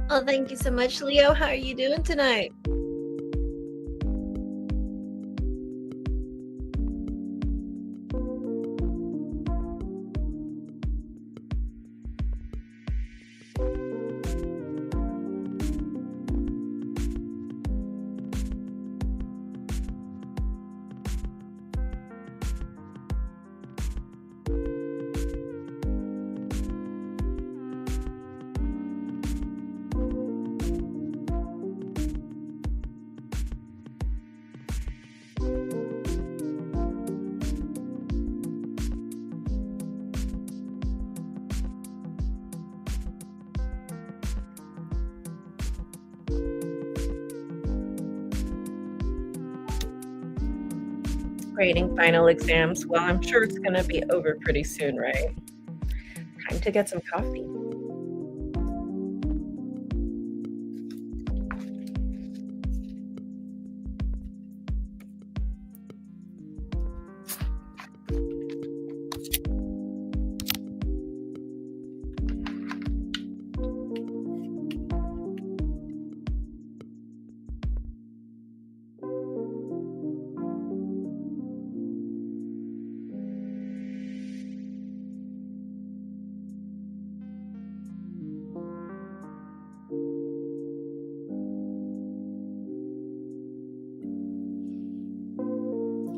Oh, thank you so much, Leo. How are you doing tonight? Grading final exams. Well, I'm sure it's gonna be over pretty soon, right? Time to get some coffee.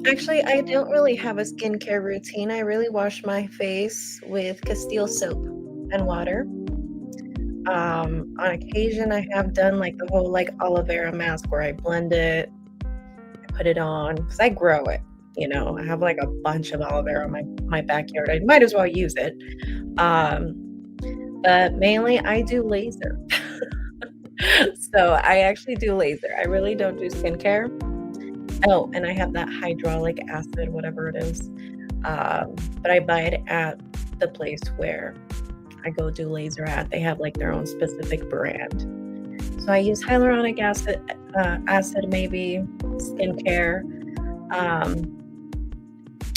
Actually, I don't really have a skincare routine. I really wash my face with Castile soap and water. On occasion, I have done like the whole like aloe vera mask where I blend it, I put it on because I grow it. I have like a bunch of aloe vera in my backyard. I might as well use it. Um, but mainly, I do laser. So I actually do laser. I really don't do skincare. Oh, and I have that hydraulic acid, whatever it is. But I buy it at the place where I go do laser at. They have like their own specific brand. So I use hyaluronic acid maybe, skincare, um,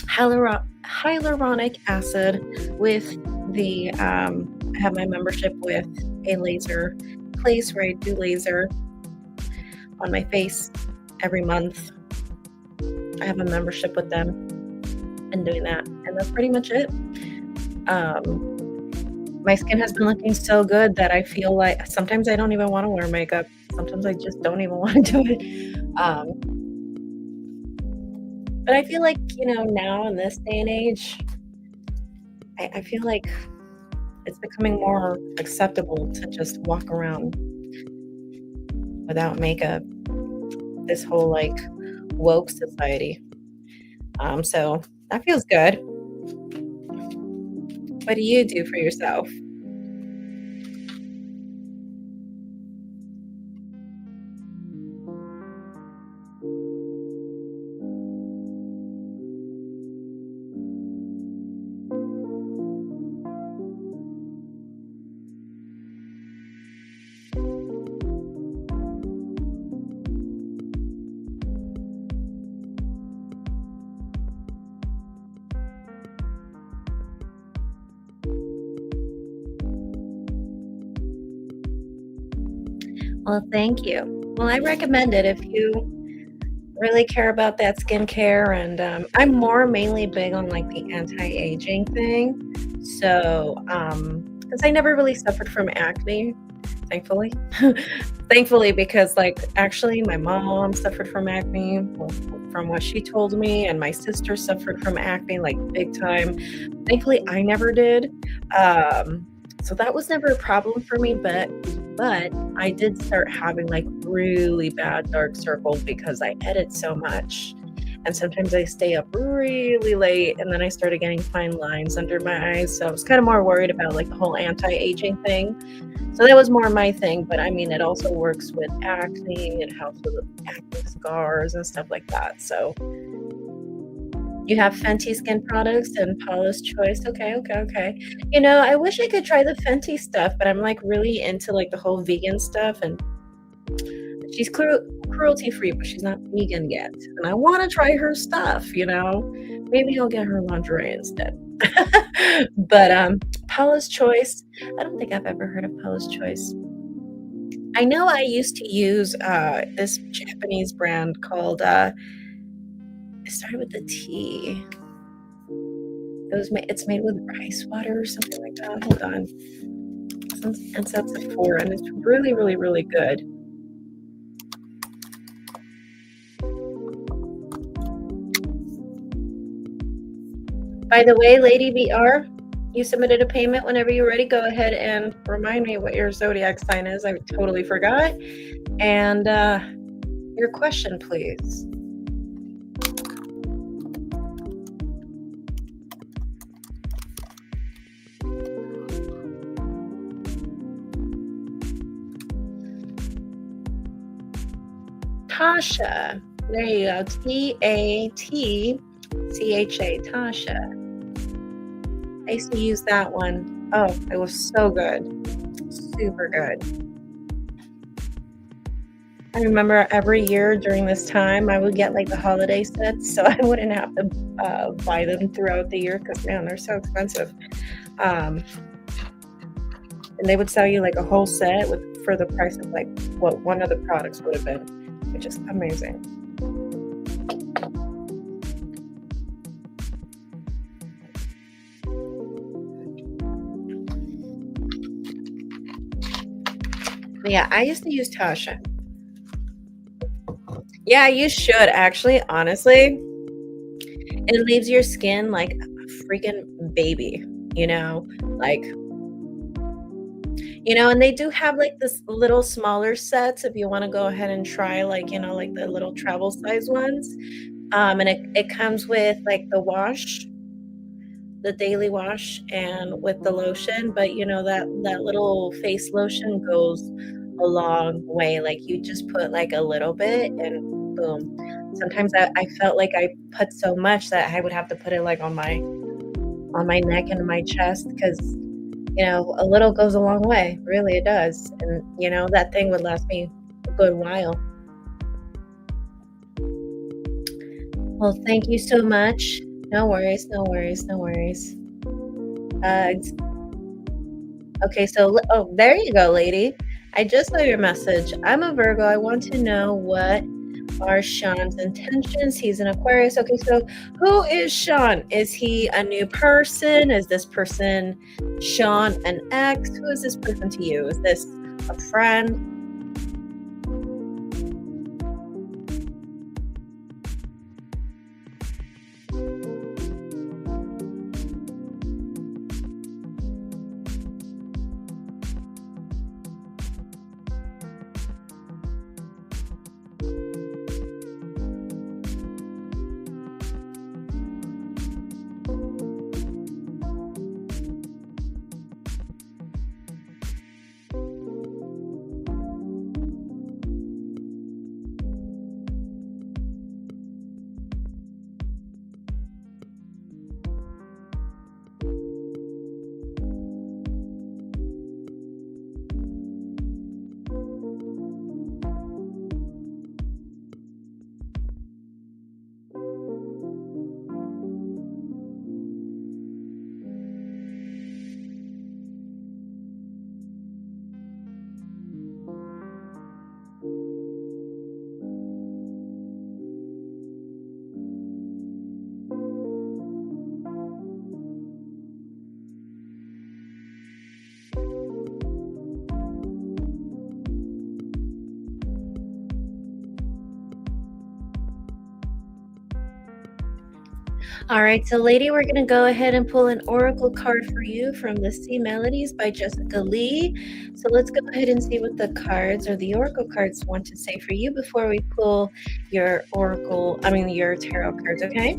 hyaluronic acid with I have my membership with a laser place where I do laser on my face every month. I have a membership with them and doing that. And that's pretty much it. My skin has been looking so good that I feel like sometimes I don't even want to wear makeup. Sometimes I just don't even want to do it. But I feel like, now in this day and age, I feel like it's becoming more acceptable to just walk around without makeup. This whole like woke society. So that feels good. What do you do for yourself? Well, thank you. Well, I recommend it if you really care about that skincare, and I'm more mainly big on like the anti-aging thing. So, because I never really suffered from acne, thankfully. Thankfully, because like actually my mom suffered from acne, well, from what she told me, and my sister suffered from acne like big time. Thankfully, I never did. Um, so that was never a problem for me, but I did start having like really bad dark circles because I edit so much. And sometimes I stay up really late and then I started getting fine lines under my eyes. So I was kind of more worried about like the whole anti-aging thing. So that was more my thing, but I mean, it also works with acne, it helps with acne scars and stuff like that. So you have Fenty skin products and Paula's Choice. Okay, okay, okay. I wish I could try the Fenty stuff, but I'm like really into like the whole vegan stuff, and she's cruelty free, but she's not vegan yet. And I want to try her stuff. Maybe I'll get her lingerie instead. But Paula's Choice, I don't think I've ever heard of Paula's Choice. I know I used to use, this Japanese brand called, it started with a T. It's made with rice water or something like that. Hold on. And so it's a 4, and it's really, really, really good. By the way, Lady VR, you submitted a payment. Whenever you're ready, go ahead and remind me what your zodiac sign is. I totally forgot. And your question, please. Tasha. There you go. Tatcha. Tasha. I used to use that one. Oh, it was so good. Super good. I remember every year during this time, I would get like the holiday sets, so I wouldn't have to buy them throughout the year because, man, they're so expensive. And they would sell you like a whole set for the price of like what one of the products would have been, which is amazing. But yeah, I used to use Tasha. Yeah, you should actually, honestly. It leaves your skin like a freaking baby, like, and they do have like this little smaller sets if you want to go ahead and try like, like the little travel size ones. And it comes with like the daily wash and with the lotion, but that little face lotion goes a long way. Like you just put like a little bit and boom. Sometimes I felt like I put so much that I would have to put it like on my neck and my chest because a little goes a long way. Really, it does. And that thing would last me a good while. Well, thank you so much. No worries, no worries, no worries. Okay, so there you go, lady. I just saw your message. I'm a Virgo. I want to know what are Sean's intentions. He's an Aquarius. Okay, so who is Sean? Is he a new person? Is this person Sean an ex? Who is this person to you? Is this a friend? All right, so lady, we're going to go ahead and pull an oracle card for you from the Sea Melodies by Jessica Lee. So let's go ahead and see what the cards or the oracle cards want to say for you before we pull your your tarot cards, okay?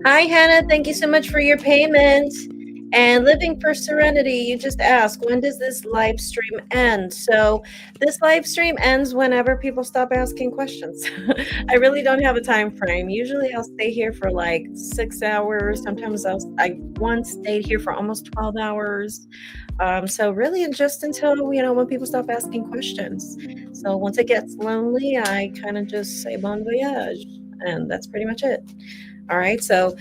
Hi, Hannah. Thank you so much for your payment. And Living for Serenity, you just asked, when does this live stream end? So, this live stream ends whenever people stop asking questions. I really don't have a time frame. Usually, I'll stay here for like 6 hours. Sometimes I once stayed here for almost 12 hours. So, really, just until, when people stop asking questions. So, once it gets lonely, I kind of just say bon voyage. And that's pretty much it. All right. So,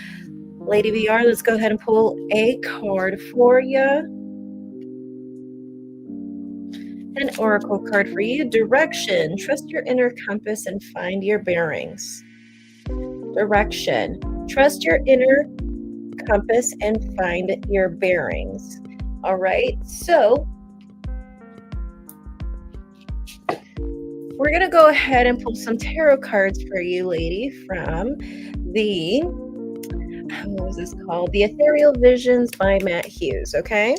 Lady VR, let's go ahead and pull a card for you. An oracle card for you. Direction. Trust your inner compass and find your bearings. Direction. Trust your inner compass and find your bearings. All right. So we're going to go ahead and pull some tarot cards for you, lady, from the, what was this called? The Ethereal Visions by Matt Hughes. Okay.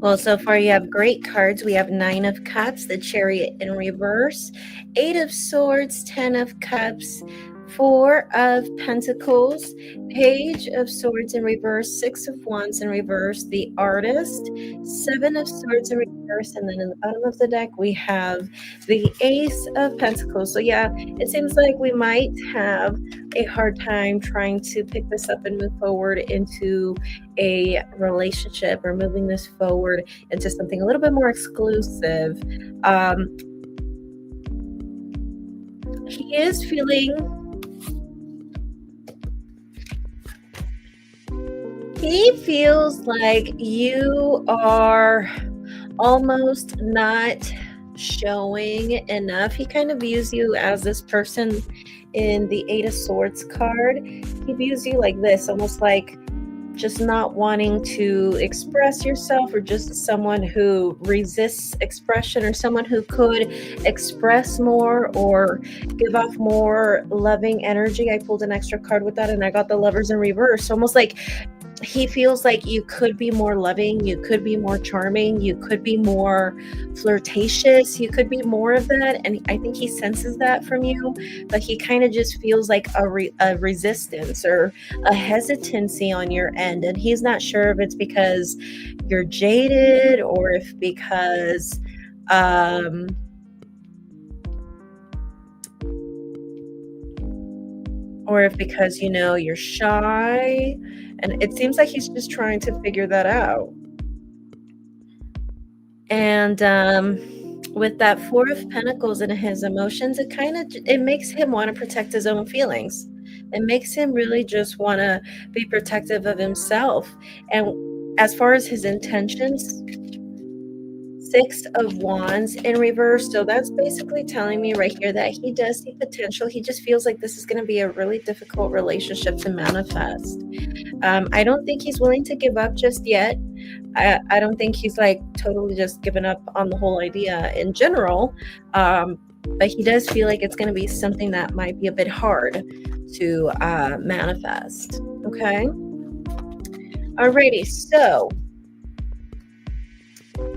Well, so far you have great cards. We have 9 of Cups, the Chariot in reverse, 8 of Swords, 10 of Cups, 4 of Pentacles, Page of Swords in reverse, 6 of Wands in reverse, the Artist, 7 of Swords in reverse, and then in the bottom of the deck we have the Ace of Pentacles. So yeah, it seems like we might have a hard time trying to pick this up and move forward into a relationship or moving this forward into something a little bit more exclusive. He is feeling, he feels like you are almost not showing enough. He kind of views you as this person in the 8 of Swords card. He views you like this, almost like just not wanting to express yourself, or just someone who resists expression, or someone who could express more or give off more loving energy. I pulled an extra card with that and I got the Lovers in reverse. Almost like he feels like you could be more loving, you could be more charming, you could be more flirtatious, you could be more of that, and I think he senses that from you, but he kind of just feels like a resistance or a hesitancy on your end, and he's not sure if it's because you're jaded, or if because you're shy. And it seems like he's just trying to figure that out. And with that 4 of Pentacles in his emotions, it makes him want to protect his own feelings. It makes him really just want to be protective of himself. And as far as his intentions, 6 of Wands in reverse. So that's basically telling me right here that he does see potential. He just feels like this is going to be a really difficult relationship to manifest. I don't think he's willing to give up just yet. I don't think he's like totally just given up on the whole idea in general. But he does feel like it's going to be something that might be a bit hard to manifest. Okay. Alrighty. So,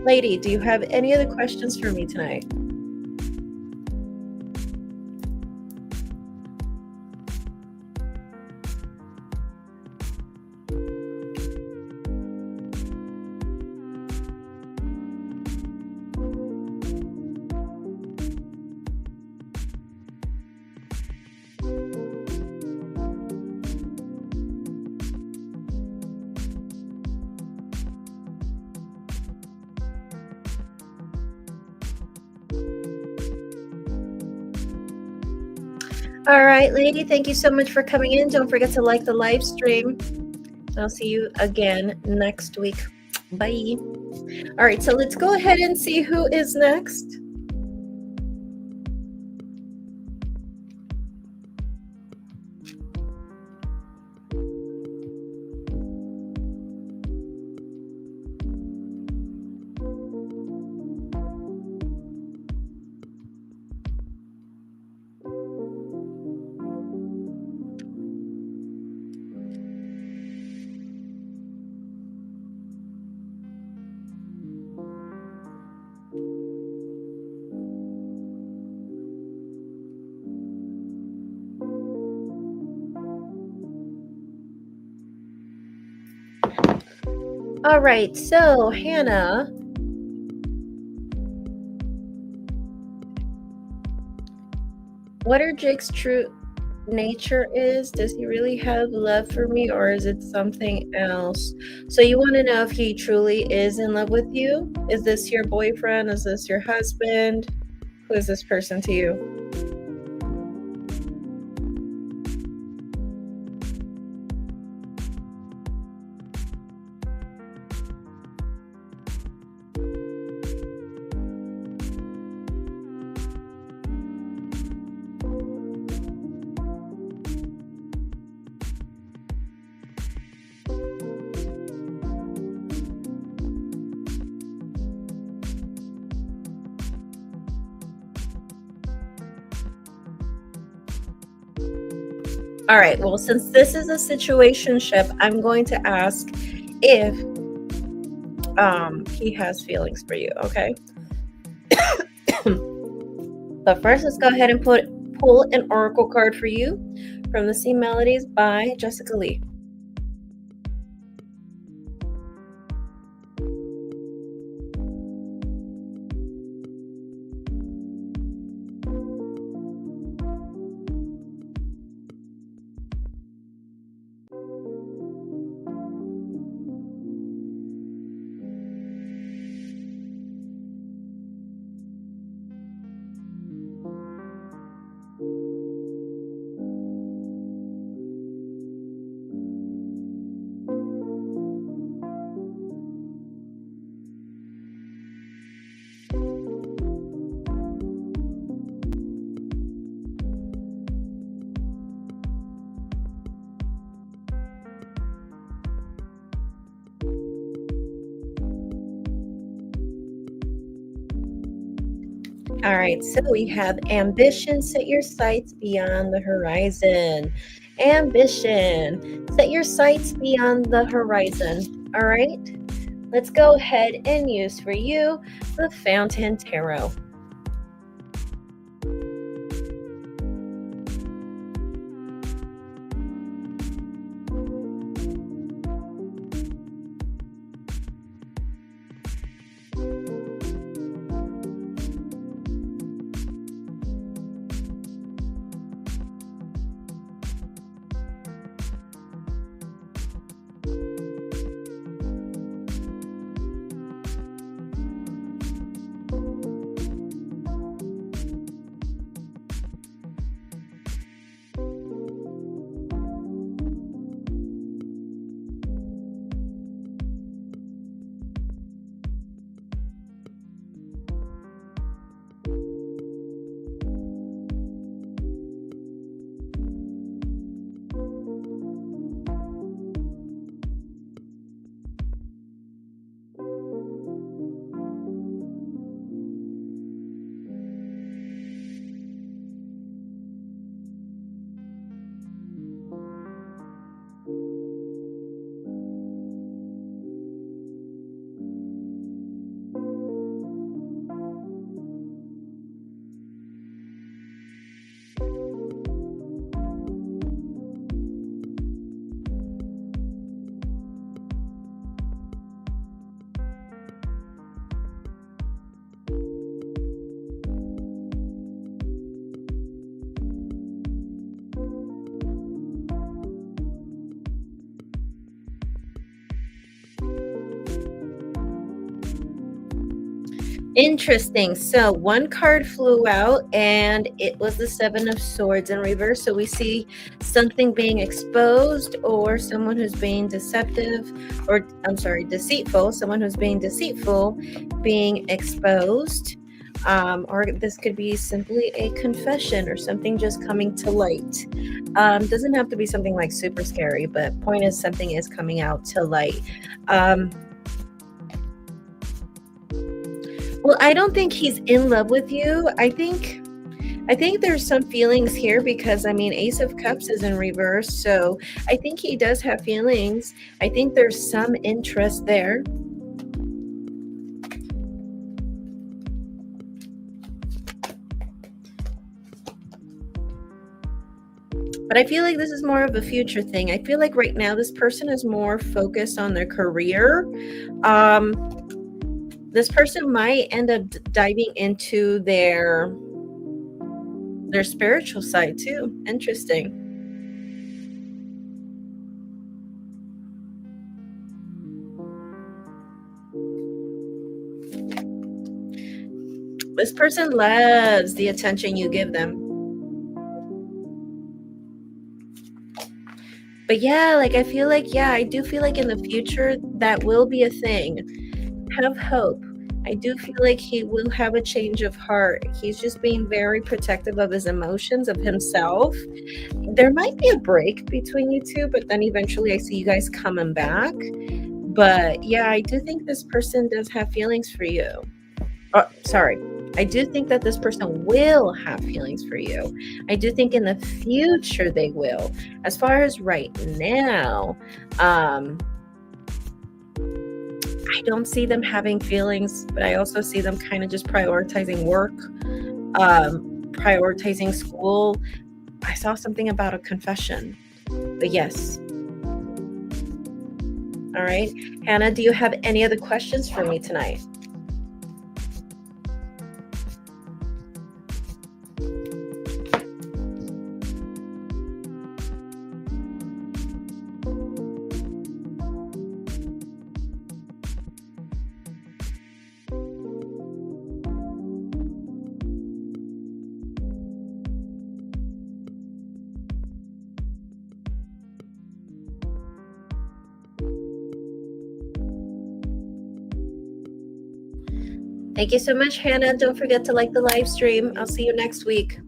lady, do you have any other questions for me tonight? All right, lady, thank you so much for coming in. Don't forget to like the live stream. I'll see you again next week. Bye. All right, so let's go ahead and see who is next. All right, so Hannah, what are Jake's true nature is? Does he really have love for me, or is it something else? So you want to know if he truly is in love with you? Is this your boyfriend? Is this your husband? Who is this person to you? All right, well, since this is a situationship, I'm going to ask if he has feelings for you, okay? But first, let's go ahead and pull an oracle card for you from the Sea Melodies by Jessica Lee. All right, so we have ambition, set your sights beyond the horizon. Ambition, set your sights beyond the horizon. All right, let's go ahead and use for you the Fountain Tarot. Interesting. So one card flew out and it was the Seven of Swords in reverse. So we see something being exposed or someone who's being deceptive, or I'm sorry, deceitful, someone who's being deceitful being exposed. Or this could be simply a confession or something just coming to light. Doesn't have to be something like super scary, but point is something is coming out to light. Well, I don't think he's in love with you. I think there's some feelings here because I mean Ace of Cups is in reverse, so I think he does have feelings. I think there's some interest there. But I feel like this is more of a future thing. I feel like right now this person is more focused on their career. This person might end up diving into their spiritual side too. Interesting. This person loves the attention you give them. But yeah, like I feel like, yeah, I do feel like in the future that will be a thing. Have hope. I do feel like he will have a change of heart. He's just being very protective of his emotions, of himself. There might be a break between you two, but then eventually I see you guys coming back. But yeah, I do think this person does have feelings for you. Oh, sorry. I do think that this person will have feelings for you. I do think in the future they will. As far as right now, I don't see them having feelings, but I also see them kind of just prioritizing work, prioritizing school. I saw something about a confession, but yes. All right. Hannah, do you have any other questions for me tonight? Thank you so much, Hannah. Don't forget to like the live stream. I'll see you next week.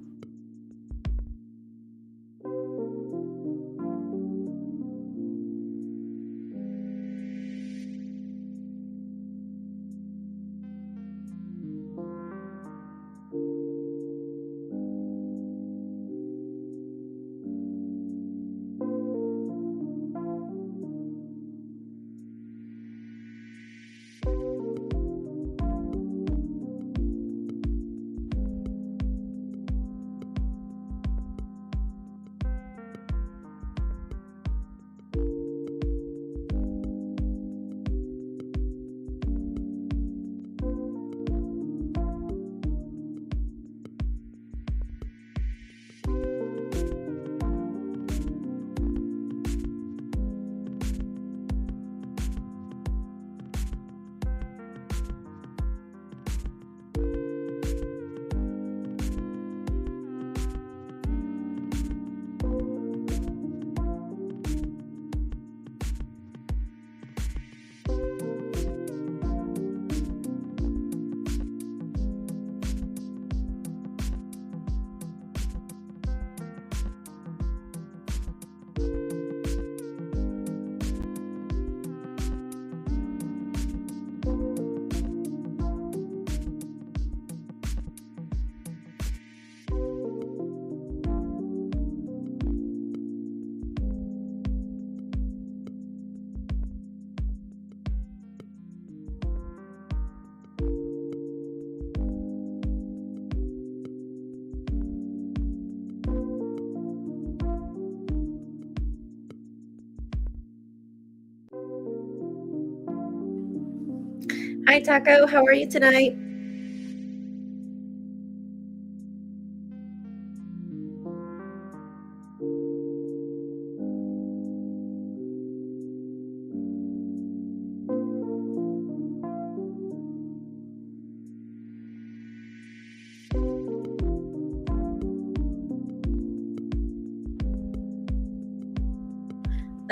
Hi, Taco. How are you tonight?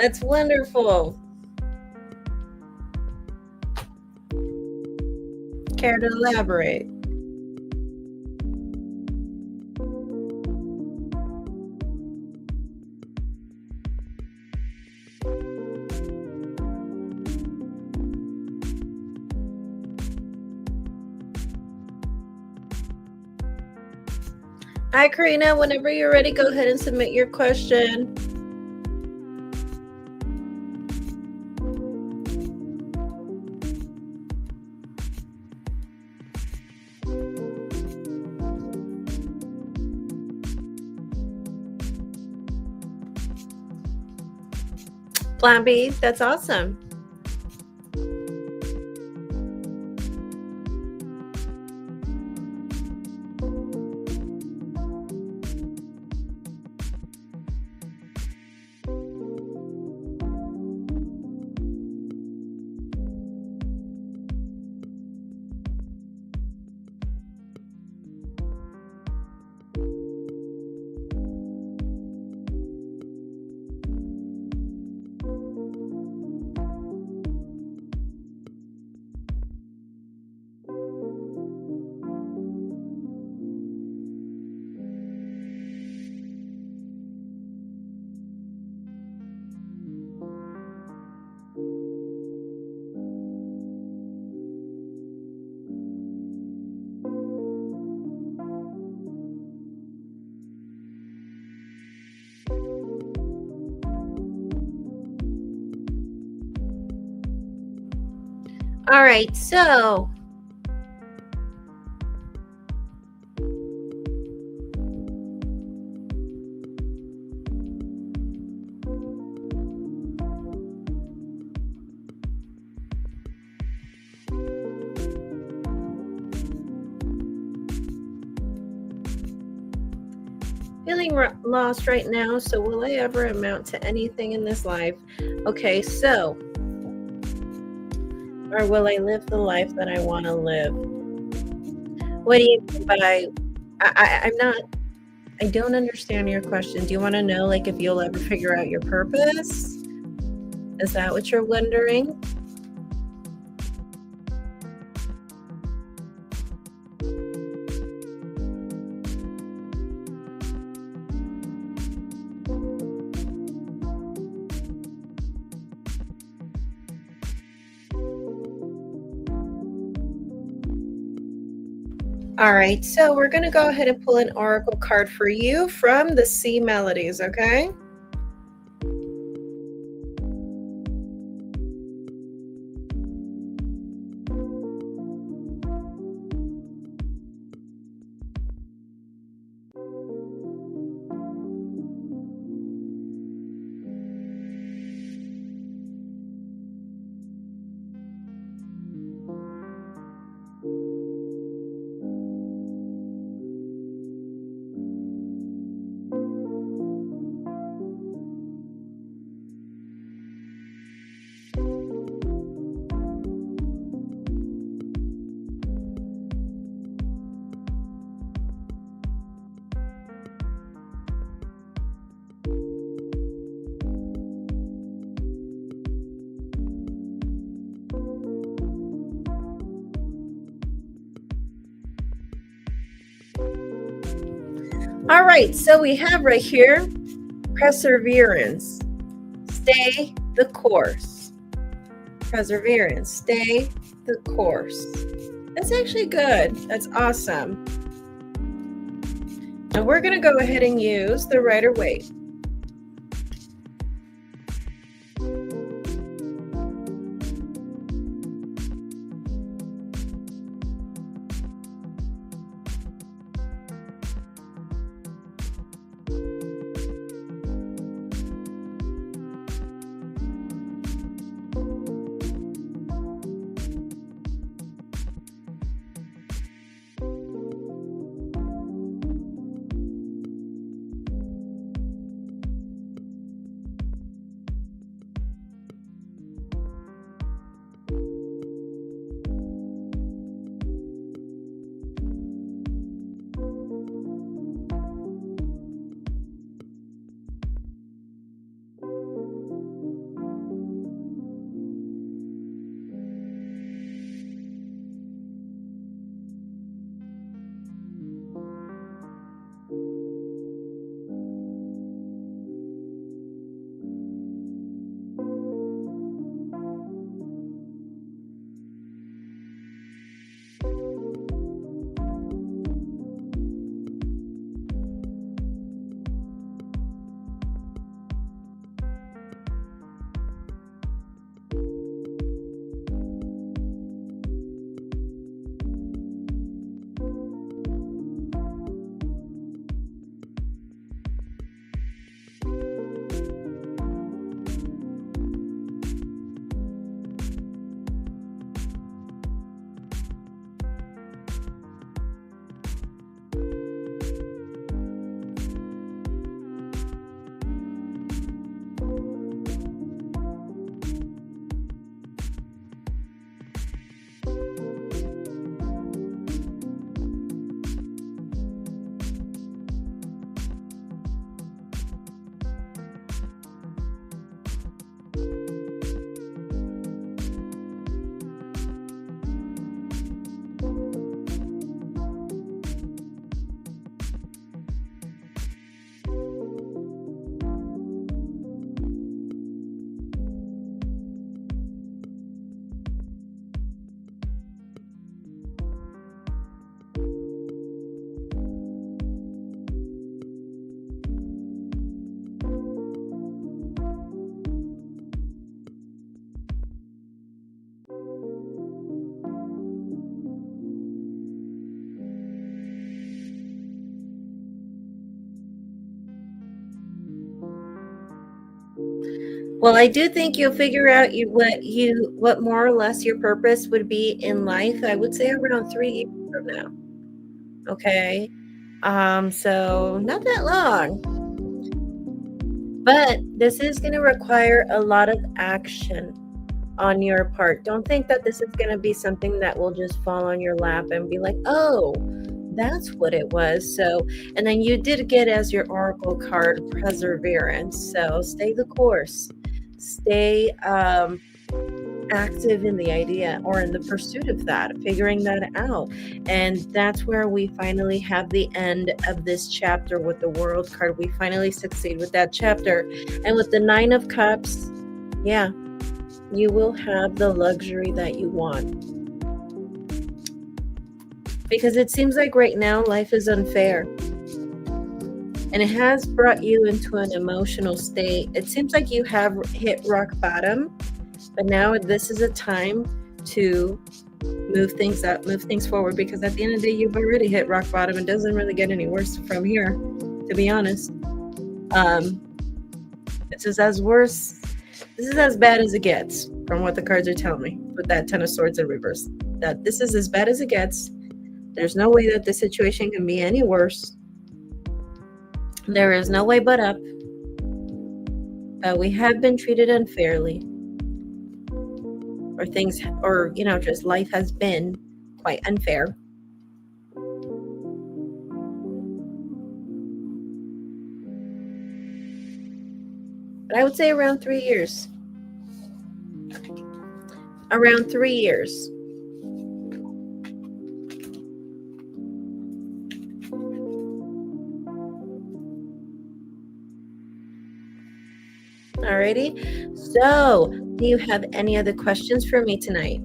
That's wonderful. Care to elaborate? Hi, Karina. Whenever you're ready, go ahead and submit your question. Plan B, that's awesome. All right, so feeling lost right now. So will I ever amount to anything in this life? Okay, so, or will I live the life that I want to live? What do you mean by, I'm not, I don't understand your question. Do you want to know, like, if you'll ever figure out your purpose? Is that what you're wondering? All right, so we're going to go ahead and pull an oracle card for you from the Sea Melodies, okay? All right, so we have right here perseverance. Stay the course. Perseverance. Stay the course. That's actually good. That's awesome. Now we're going to go ahead and use the Rider-Waite. Well, I do think you'll figure out what more or less your purpose would be in life. I would say around 3 years from now. Okay. So not that long. But this is going to require a lot of action on your part. Don't think that this is going to be something that will just fall on your lap and be like, oh, that's what it was. So, and then you did get as your oracle card perseverance. So stay the course. Stay active in the idea or in the pursuit of that, figuring that out. And that's where we finally have the end of this chapter with the World card. We finally succeed with that chapter. And with the 9 of Cups, yeah, you will have the luxury that you want. Because it seems like right now life is unfair. And it has brought you into an emotional state. It seems like you have hit rock bottom, but now this is a time to move things up, move things forward, because at the end of the day, you've already hit rock bottom. It doesn't really get any worse from here, to be honest. This is as bad as it gets from what the cards are telling me with that 10 of Swords in reverse. That this is as bad as it gets. There's no way that the situation can be any worse. There is no way but up. But we have been treated unfairly. Or just life has been quite unfair. But I would say around 3 years. Around 3 years. Alrighty. So, do you have any other questions for me tonight?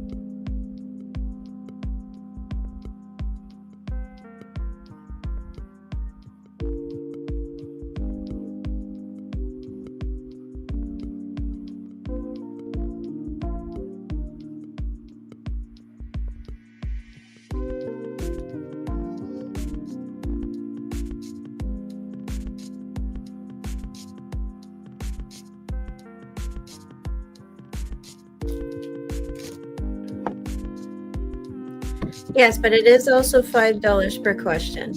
Yes, but it is also $5 per question.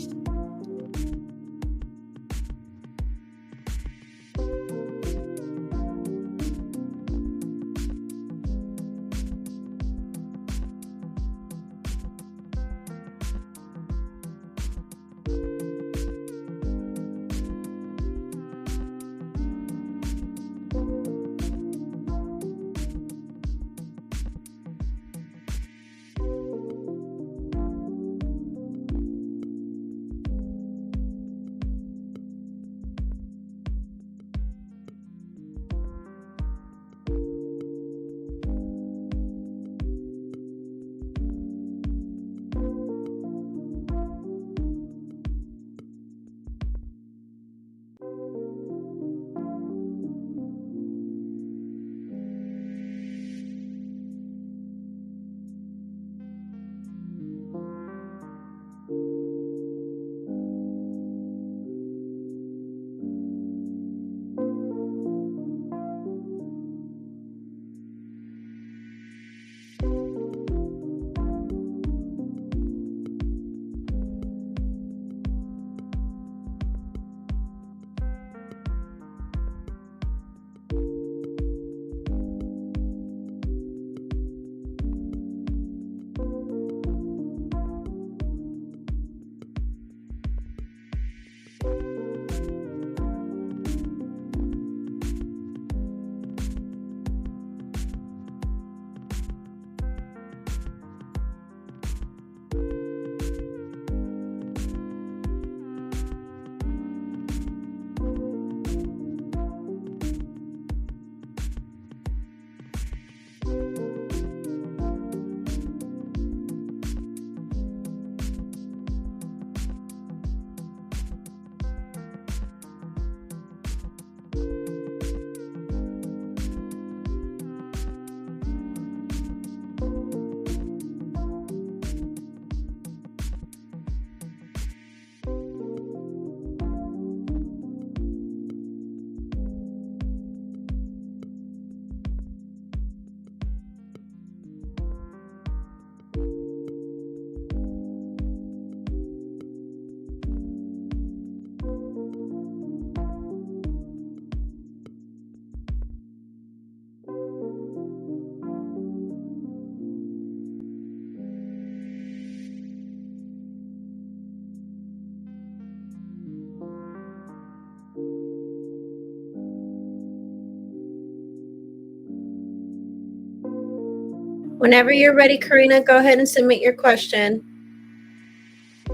Whenever you're ready, Karina, go ahead and submit your question.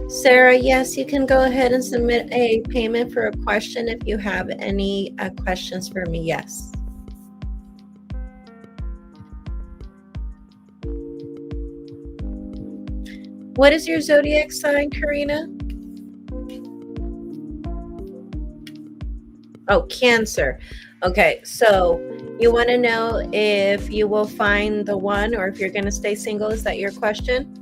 Sarah, yes, you can go ahead and submit a payment for a question if you have any questions for me. Yes. What is your zodiac sign, Karina? Oh, Cancer. Okay, so you want to know if you will find the one or if you're going to stay single. Is that your question?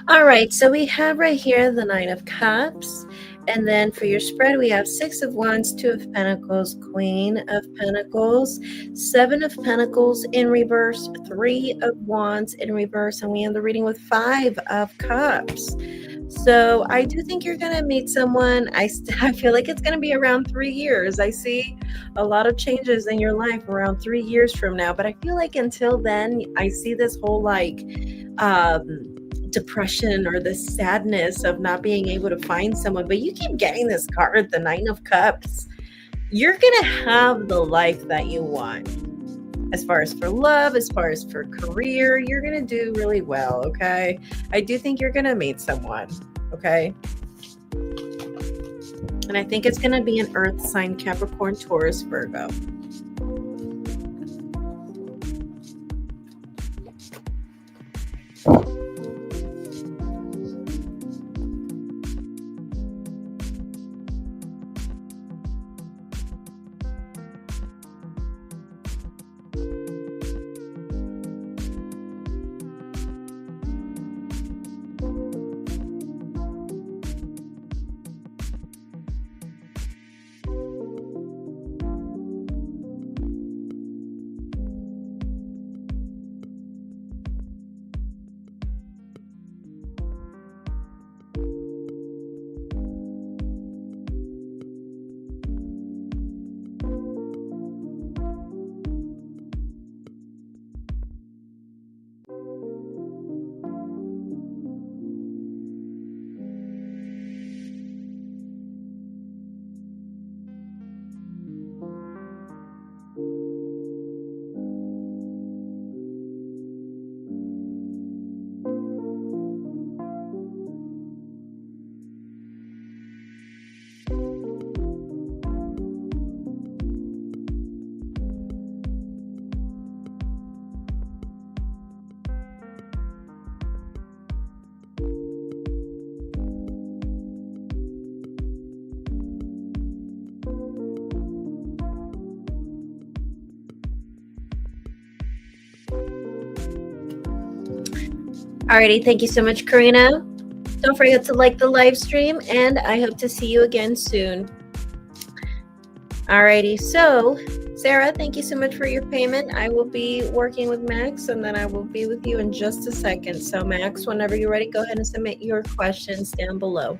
All right, so we have right here the Nine of Cups. And then for your spread, we have Six of Wands, Two of Pentacles, Queen of Pentacles, Seven of Pentacles in reverse, Three of Wands in reverse, and we end the reading with Five of Cups. So I do think you're going to meet someone. I feel like it's going to be around 3 years. I see a lot of changes in your life around 3 years from now, but I feel like until then, I see this whole depression or the sadness of not being able to find someone. But you keep getting this card, the Nine of Cups. You're gonna have the life that you want. As far as for love, as far as for career, you're gonna do really well. Okay, I do think you're gonna meet someone. Okay, and I think it's gonna be an earth sign: Capricorn, Taurus, Virgo. Alrighty, thank you so much, Karina. Don't forget to like the live stream, and I hope to see you again soon. Alrighty, so Sarah, thank you so much for your payment. I will be working with Max, and then I will be with you in just a second. So Max, whenever you're ready, go ahead and submit your questions down below.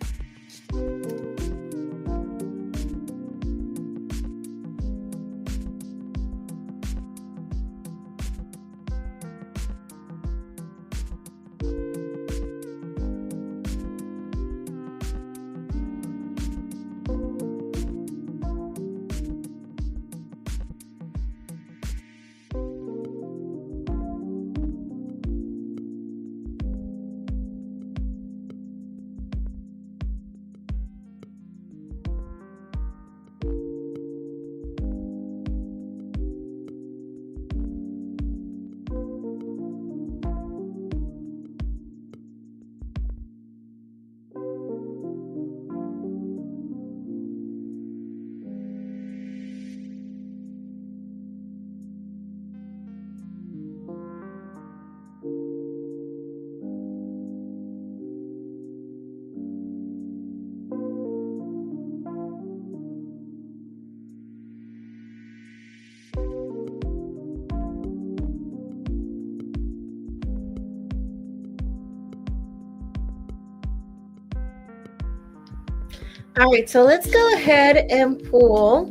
All right, so let's go ahead and pull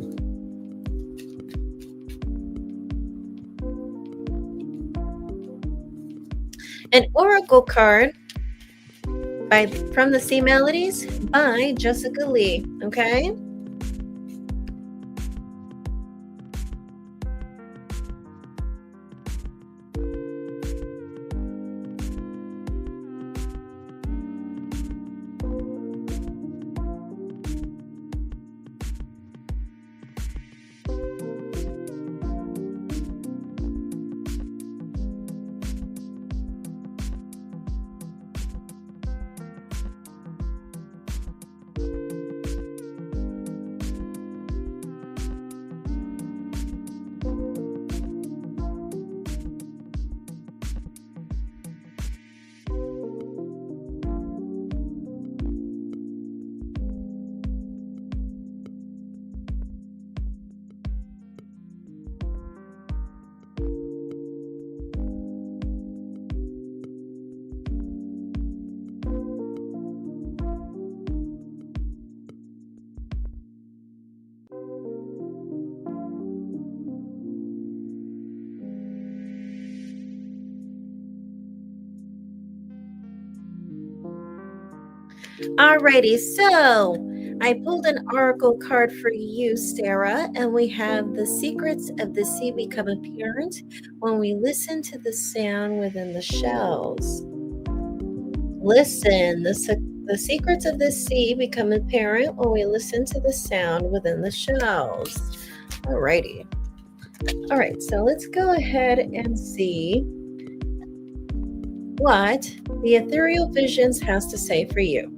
an oracle card from the Sea Melodies by Jessica Lee, okay? Alrighty, so I pulled an oracle card for you, Sarah, and we have the secrets of the sea become apparent when we listen to the sound within the shells. Listen, the secrets of the sea become apparent when we listen to the sound within the shells. Alrighty. All right, so let's go ahead and see what the Ethereal Visions has to say for you.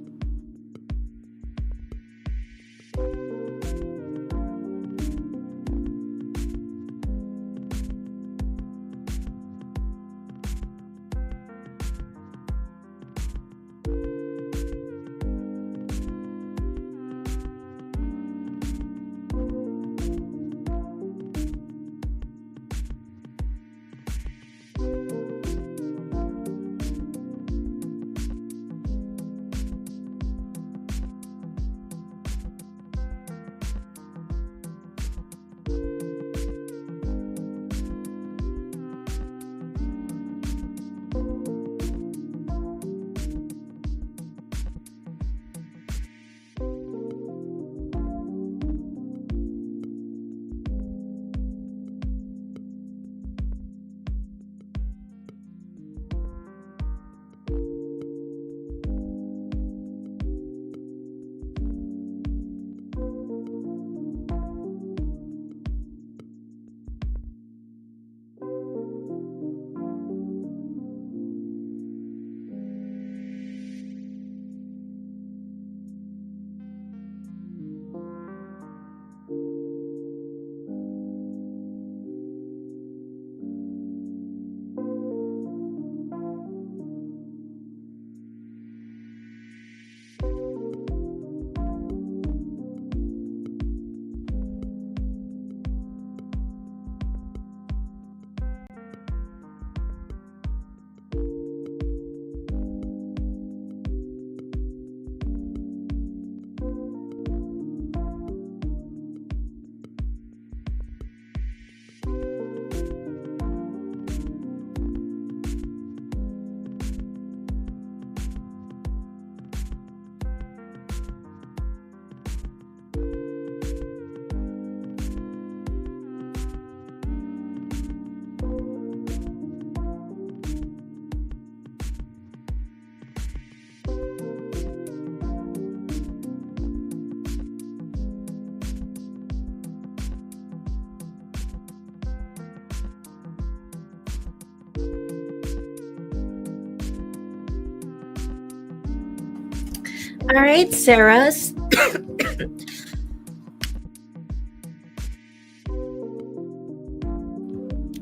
All right, Sarah.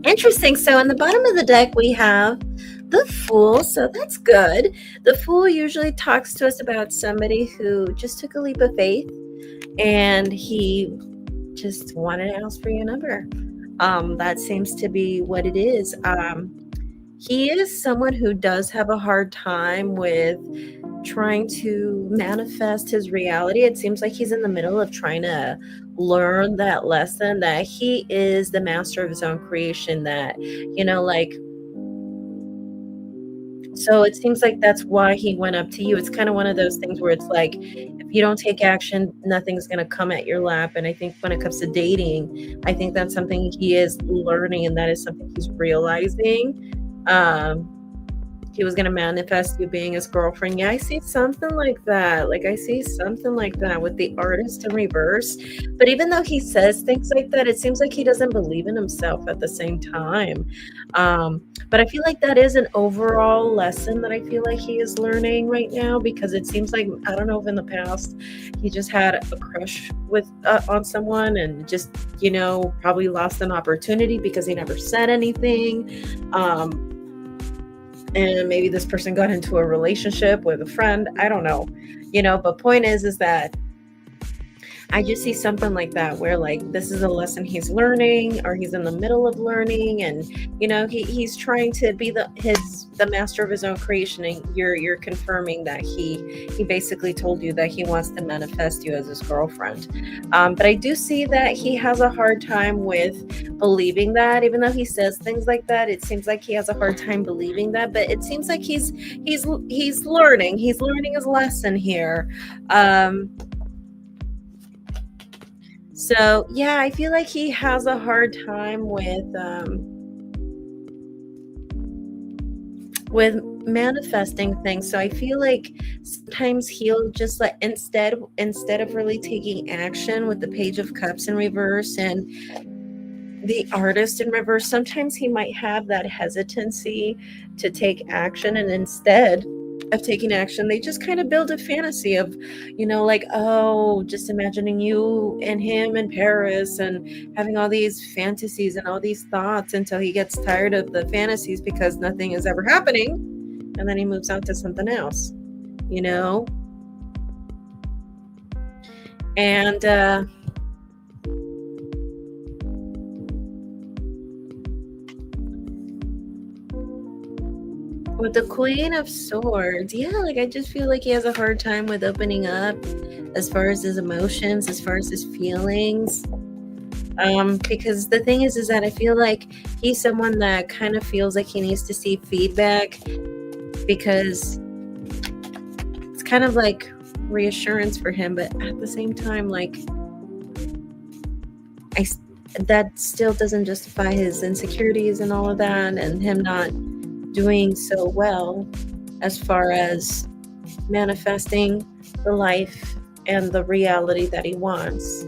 Interesting. So on the bottom of the deck, we have the Fool. So that's good. The Fool usually talks to us about somebody who just took a leap of faith and he just wanted to ask for your number. That seems to be what it is. He is someone who does have a hard time with trying to manifest his reality. It seems like he's in the middle of trying to learn that lesson that he is the master of his own creation, that, like, so it seems like that's why he went up to you. It's kind of one of those things where it's like, if you don't take action, nothing's going to come at your lap. And I think when it comes to dating, I think that's something he is learning, and that is something he's realizing. He was going to manifest you being his girlfriend. Yeah, I see something like that. Like, I see something like that with the Artist in reverse. But even though he says things like that, it seems like he doesn't believe in himself at the same time. But I feel like that is an overall lesson that I feel like he is learning right now, because it seems like, I don't know if in the past he just had a crush on someone and just, probably lost an opportunity because he never said anything. And maybe this person got into a relationship with a friend. I don't know, but point is that I just see something like that where, like, this is a lesson he's learning, or he's in the middle of learning, and he's trying to be the master of his own creation, and you're confirming that he basically told you that he wants to manifest you as his girlfriend. But I do see that he has a hard time with believing that. Even though he says things like that, it seems like he has a hard time believing that. But it seems like he's learning his lesson here. So yeah, I feel like he has a hard time with manifesting things. So I feel like sometimes he'll just instead of really taking action with the Page of Cups in reverse and the Artist in reverse, sometimes he might have that hesitancy to take action, and instead of taking action, they just kind of build a fantasy of, like, oh, just imagining you and him in Paris and having all these fantasies and all these thoughts until he gets tired of the fantasies because nothing is ever happening, and then he moves on to something else, and with the Queen of Swords, yeah, like, I just feel like he has a hard time with opening up as far as his emotions, as far as his feelings. Because the thing is that I feel like he's someone that kind of feels like he needs to see feedback, because it's kind of like reassurance for him. But at the same time, like, that still doesn't justify his insecurities and all of that, and him not doing so well as far as manifesting the life and the reality that he wants.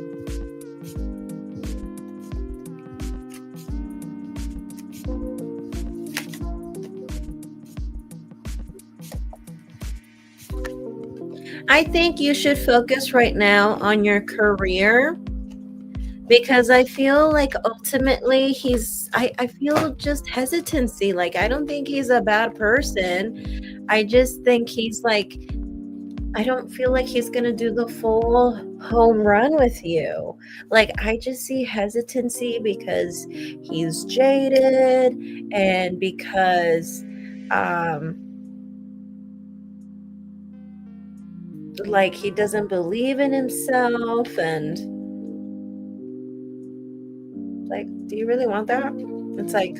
I think you should focus right now on your career, because I feel like ultimately I feel just hesitancy. Like, I don't think he's a bad person. I just think he's like, I don't feel like he's going to do the full home run with you. Like, I just see hesitancy because he's jaded, and because, like, he doesn't believe in himself, and, like, do you really want that? It's like,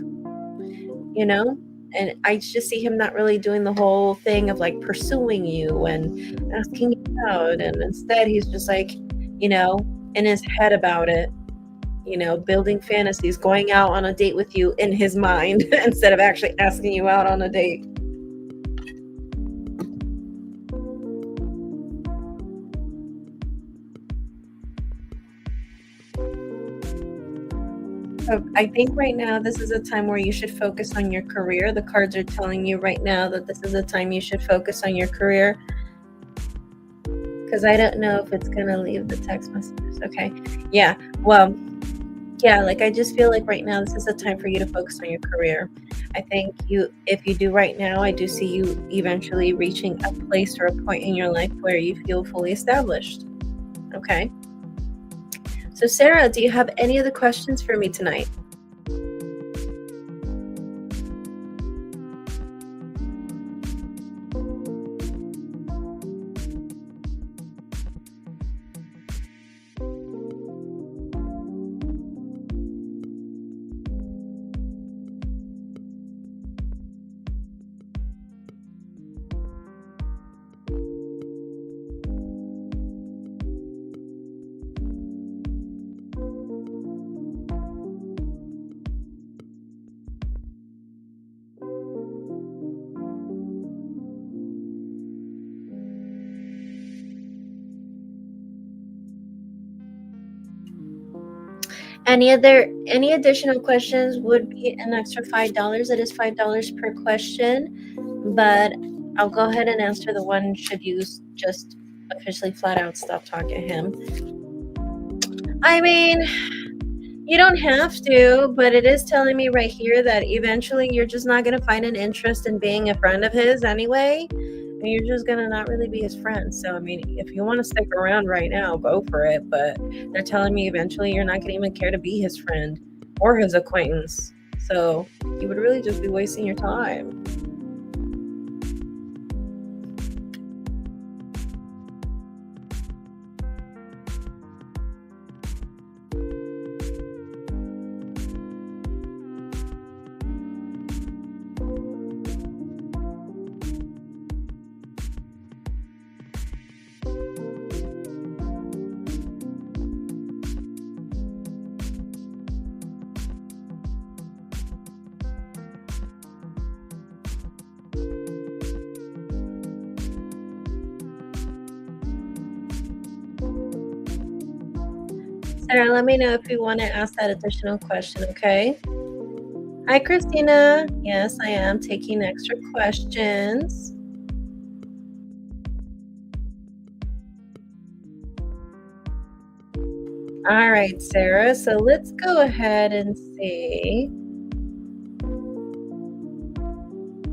and I just see him not really doing the whole thing of, like, pursuing you and asking you out, and instead he's just like, in his head about it, building fantasies, going out on a date with you in his mind instead of actually asking you out on a date. So I think right now this is a time where you should focus on your career. The cards are telling you right now that this is a time you should focus on your career. because I don't know if it's gonna leave the text messages. Okay. Yeah. Well, yeah, like I just feel like right now this is a time for you to focus on your career. I think if you do right now, I do see you eventually reaching a place or a point in your life where you feel fully established. Okay. So Sarah, do you have any other questions for me tonight? Any additional questions would be an extra $5. It is $5 per question, but I'll go ahead and answer the one should you just officially flat out stop talking to him. I mean, you don't have to, but it is telling me right here that eventually you're just not going to find an interest in being a friend of his anyway. And you're just going to not really be his friend. So, I mean, if you want to stick around right now, go for it. But they're telling me eventually you're not going to even care to be his friend or his acquaintance. So, you would really just be wasting your time. Sarah, let me know if you want to ask that additional question, okay? Hi, Christina. Yes, I am taking extra questions. All right, Sarah. So let's go ahead and see.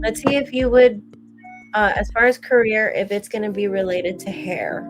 Let's see if you would, as far as career, if it's going to be related to hair.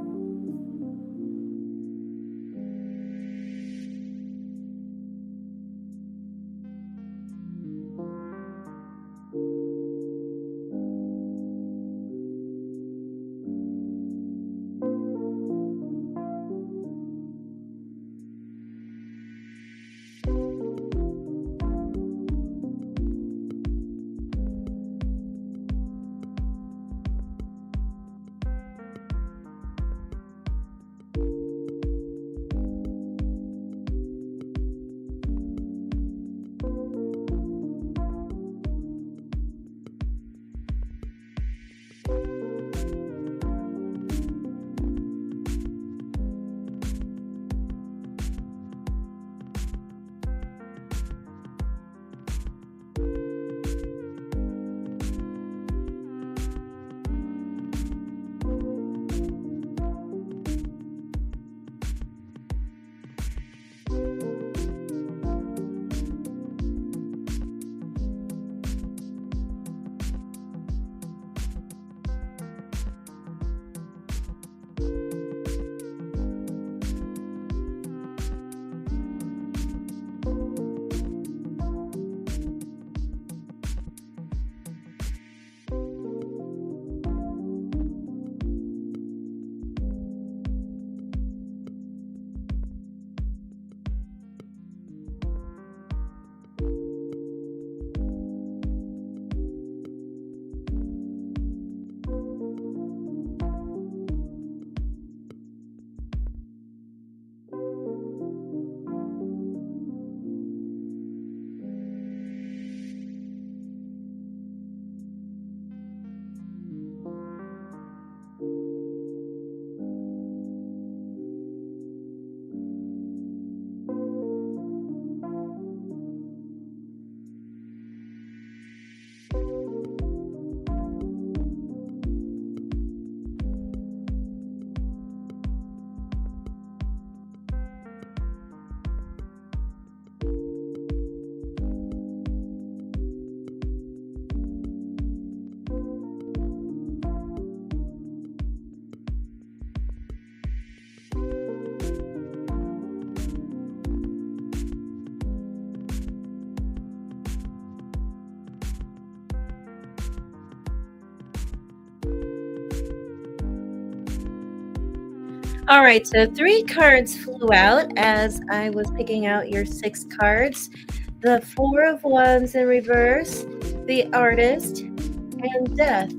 All right, so 3 cards flew out as I was picking out your 6 cards. The 4 of Wands in reverse, the Artist, and Death.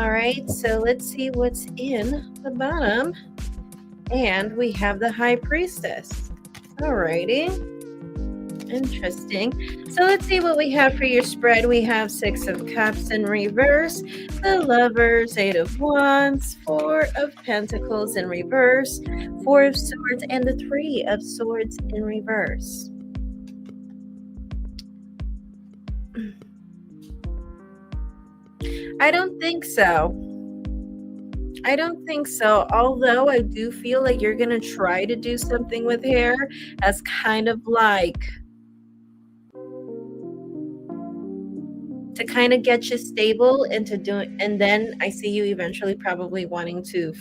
All right, so let's see what's in the bottom. And we have the High Priestess. All righty. Interesting. So let's see what we have for your spread. We have 6 of Cups in reverse, the Lovers, 8 of Wands, 4 of Pentacles in reverse, 4 of Swords, and the 3 of Swords in reverse. I don't think so. I don't think so. Although I do feel like you're going to try to do something with hair as kind of like to kind of get you stable into doing, and then I see you eventually probably wanting to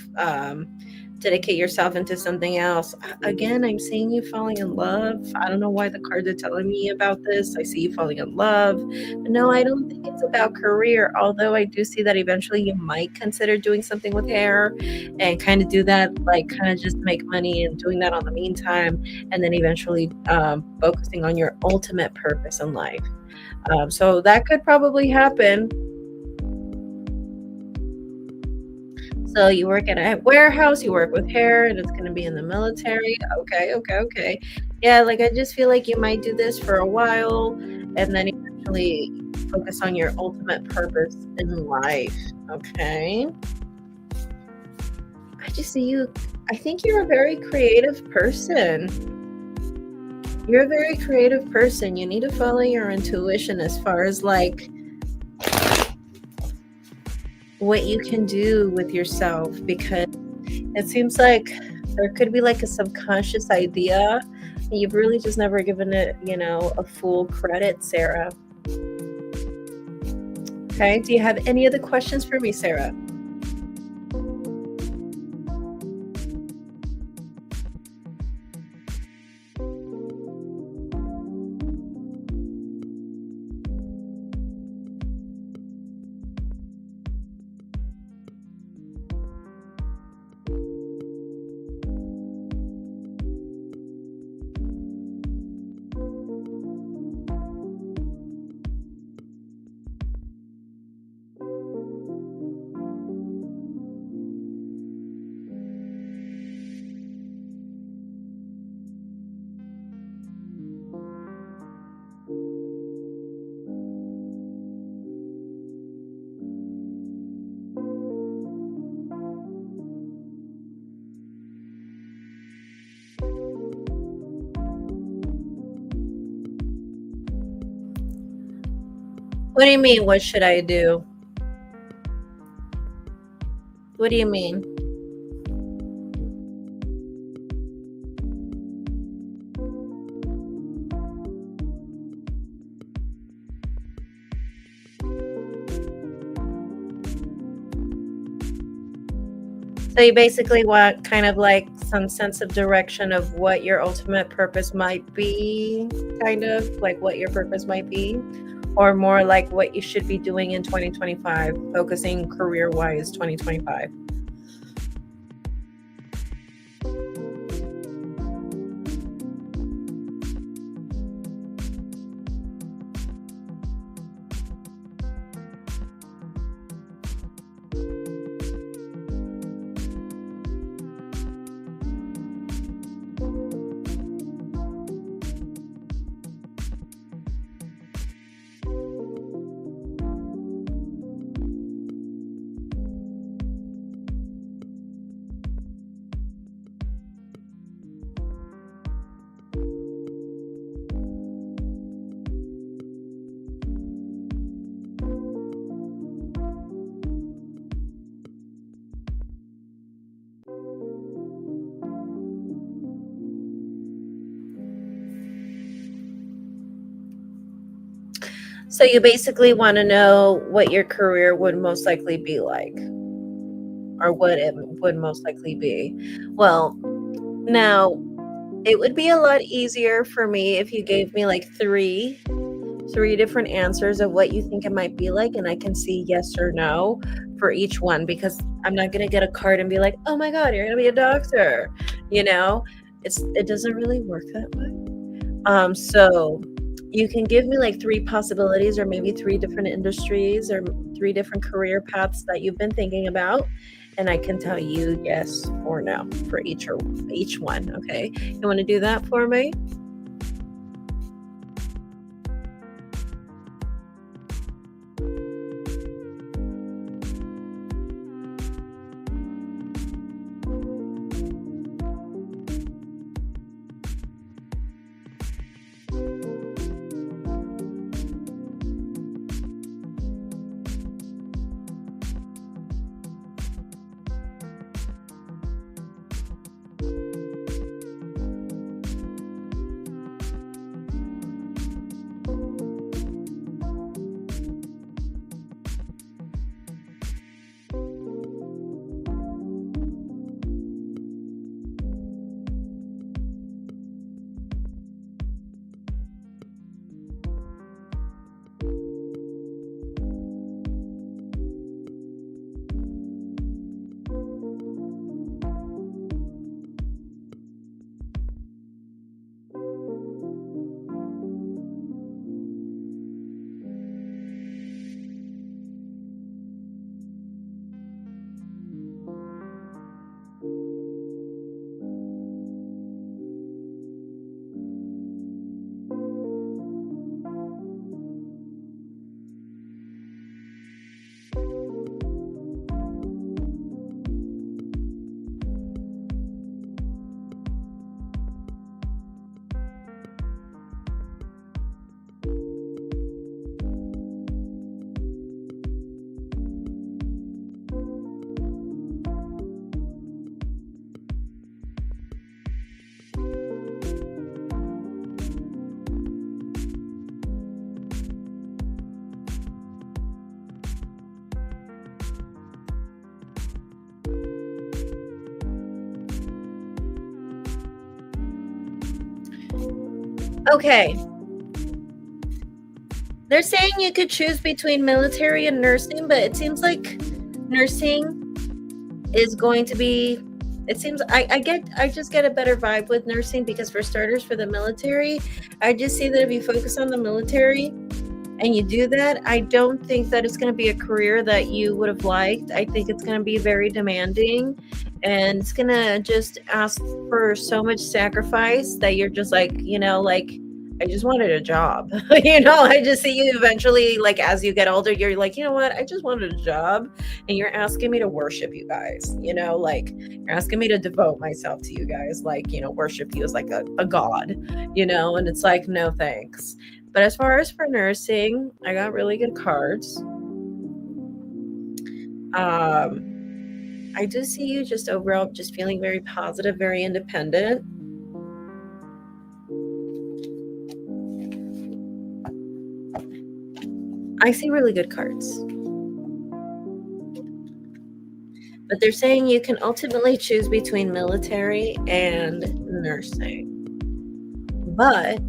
dedicate yourself into something else. Again, I'm seeing you falling in love. I don't know why the cards are telling me about this. I see you falling in love. But no, I don't think it's about career, although I do see that eventually you might consider doing something with hair and kind of do that, like kind of just make money and doing that on the meantime, and then eventually focusing on your ultimate purpose in life. So that could probably happen. So you work at a warehouse, you work with hair, and it's going to be in the military. Okay. Yeah, like I just feel like you might do this for a while and then eventually focus on your ultimate purpose in life. Okay. I just see you. I think you're a very creative person. You're a very creative person. You need to follow your intuition as far as like what you can do with yourself, because it seems like there could be like a subconscious idea and you've really just never given it, a full credit, Sarah. Okay. Do you have any other questions for me, Sarah? What do you mean? What should I do? What do you mean? So you basically want kind of like some sense of direction of what your ultimate purpose might be, kind of like what your purpose might be, or more like what you should be doing in 2025, focusing career-wise 2025. So you basically want to know what your career would most likely be like, or what it would most likely be. Well, now it would be a lot easier for me if you gave me like 3 3 different answers of what you think it might be like, and I can see yes or no for each one, because I'm not gonna get a card and be like, "Oh my god, you're gonna be a doctor," you know? It doesn't really work that way. So you can give me like 3 possibilities, or maybe 3 different industries, or 3 different career paths that you've been thinking about, and I can tell you yes or no for each one, okay? You wanna do that for me? Okay. They're saying you could choose between military and nursing, but it seems like nursing is going to be, it seems I just get a better vibe with nursing, because for starters, for the military, I just see that if you focus on the military and you do that, I don't think that it's going to be a career that you would have liked. I think it's going to be very demanding, and it's going to just ask for so much sacrifice that you're just like, like, I just wanted a job. I just see you eventually, like, as you get older, you're like, you know what? I just wanted a job. And you're asking me to worship you guys, like, you're asking me to devote myself to you guys, like, worship you as like a god, and it's like, no thanks. But as far as for nursing, I got really good cards. I do see you just overall just feeling very positive, very independent. I see really good cards. But they're saying you can ultimately choose between military and nursing. But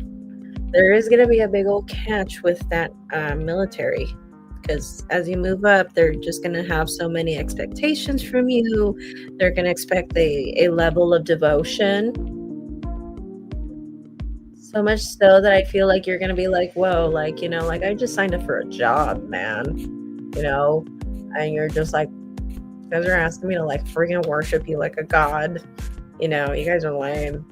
there is going to be a big old catch with that military, because as you move up, they're just going to have so many expectations from you. They're going to expect a level of devotion. So much so that I feel like you're going to be like, whoa, like, like, I just signed up for a job, man, and you're just like, you guys are asking me to like freaking worship you like a god. You guys are lame.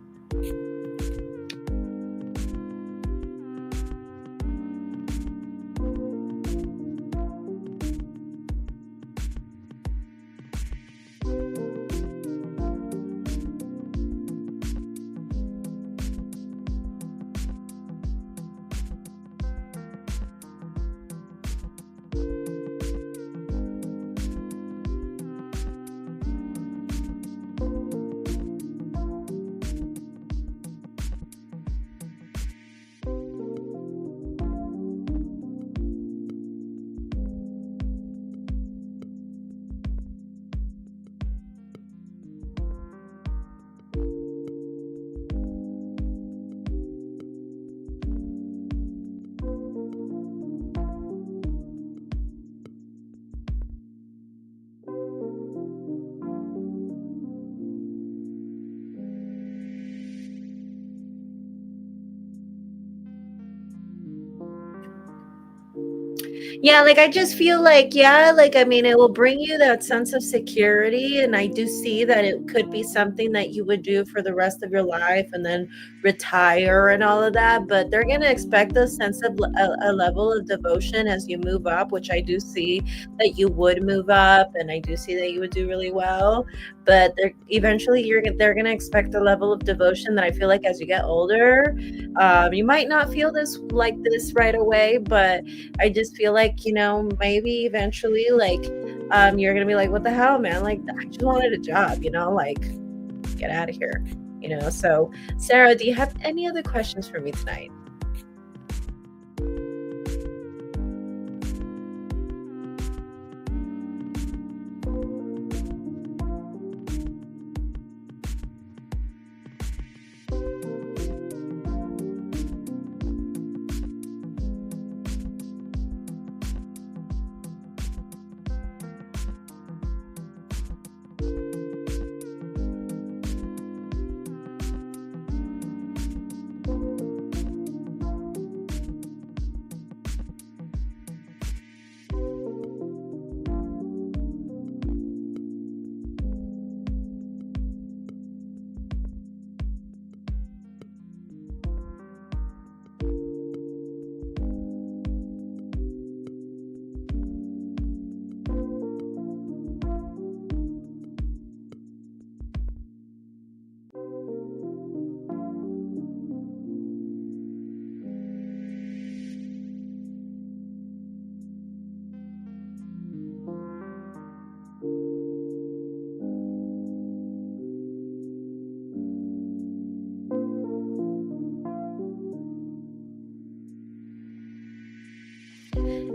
Yeah, like, I just feel like, yeah, like, I mean, it will bring you that sense of security, and I do see that it could be something that you would do for the rest of your life and then retire and all of that, but they're gonna expect a sense of a level of devotion as you move up, which I do see that you would move up, and I do see that you would do really well, but they're eventually, they're gonna expect a level of devotion that I feel like as you get older, you might not feel this like this right away, but I just feel like, maybe eventually, like, you're gonna be like, what the hell, man? Like, I just wanted a job, like, get out of here, So, Sarah, do you have any other questions for me tonight?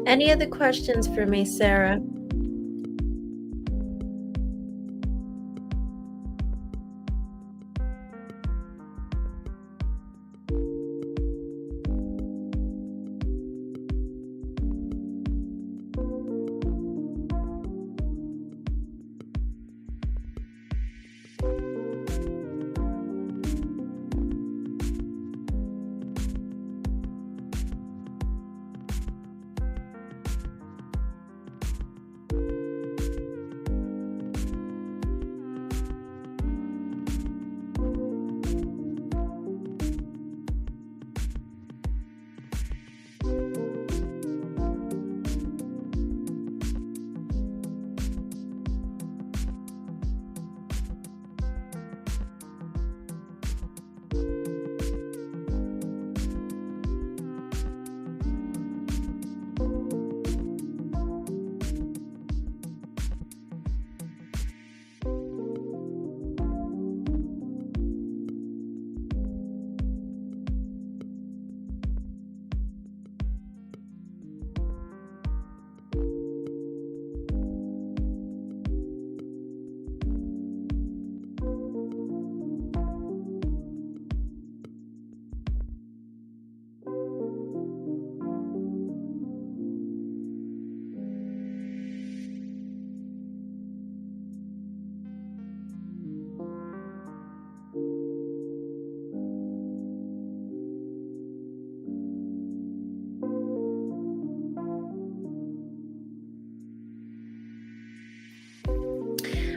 Any other questions for me, Sarah?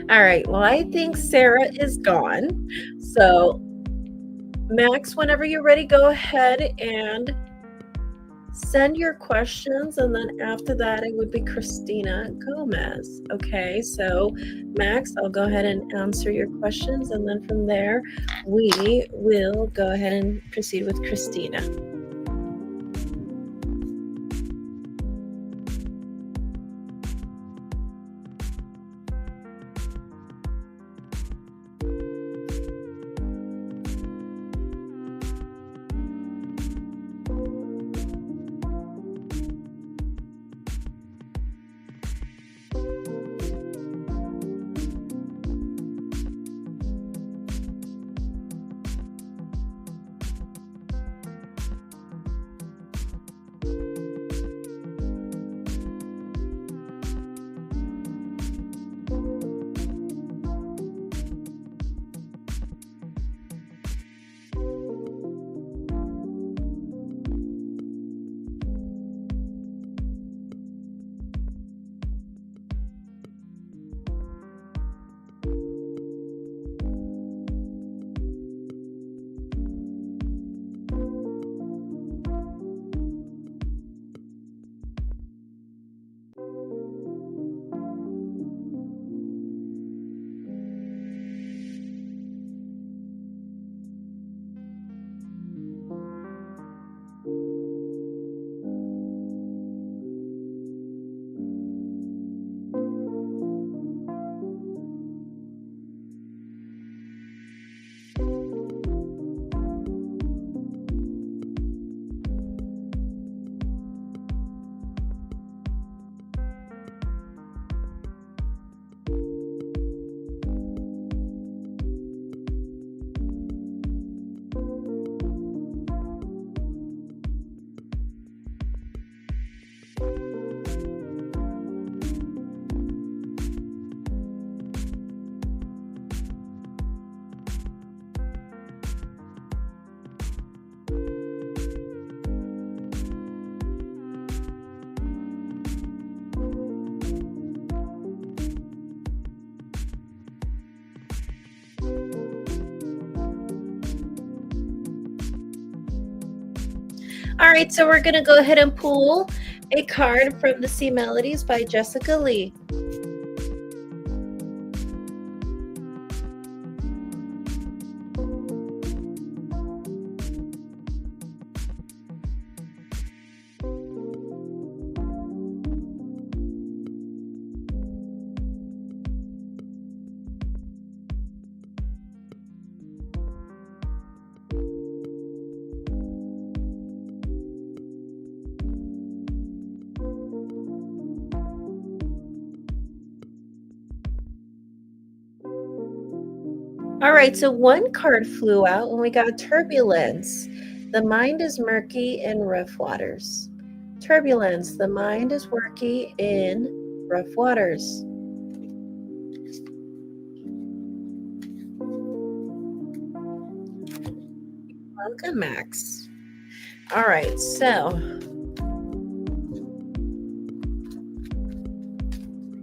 All right. Well, I think Sarah is gone. So, Max, whenever you're ready, go ahead and send your questions. And then after that, it would be Christina Gomez. Okay. So, Max, I'll go ahead and answer your questions. And then from there, we will go ahead and proceed with Christina. All right, so we're going to go ahead and pull a card from the Sea Melodies by Jessica Lee. All right, so one card flew out and we got turbulence. The mind is murky in rough waters. Turbulence. The mind is murky in rough waters. Welcome, Max. All right, so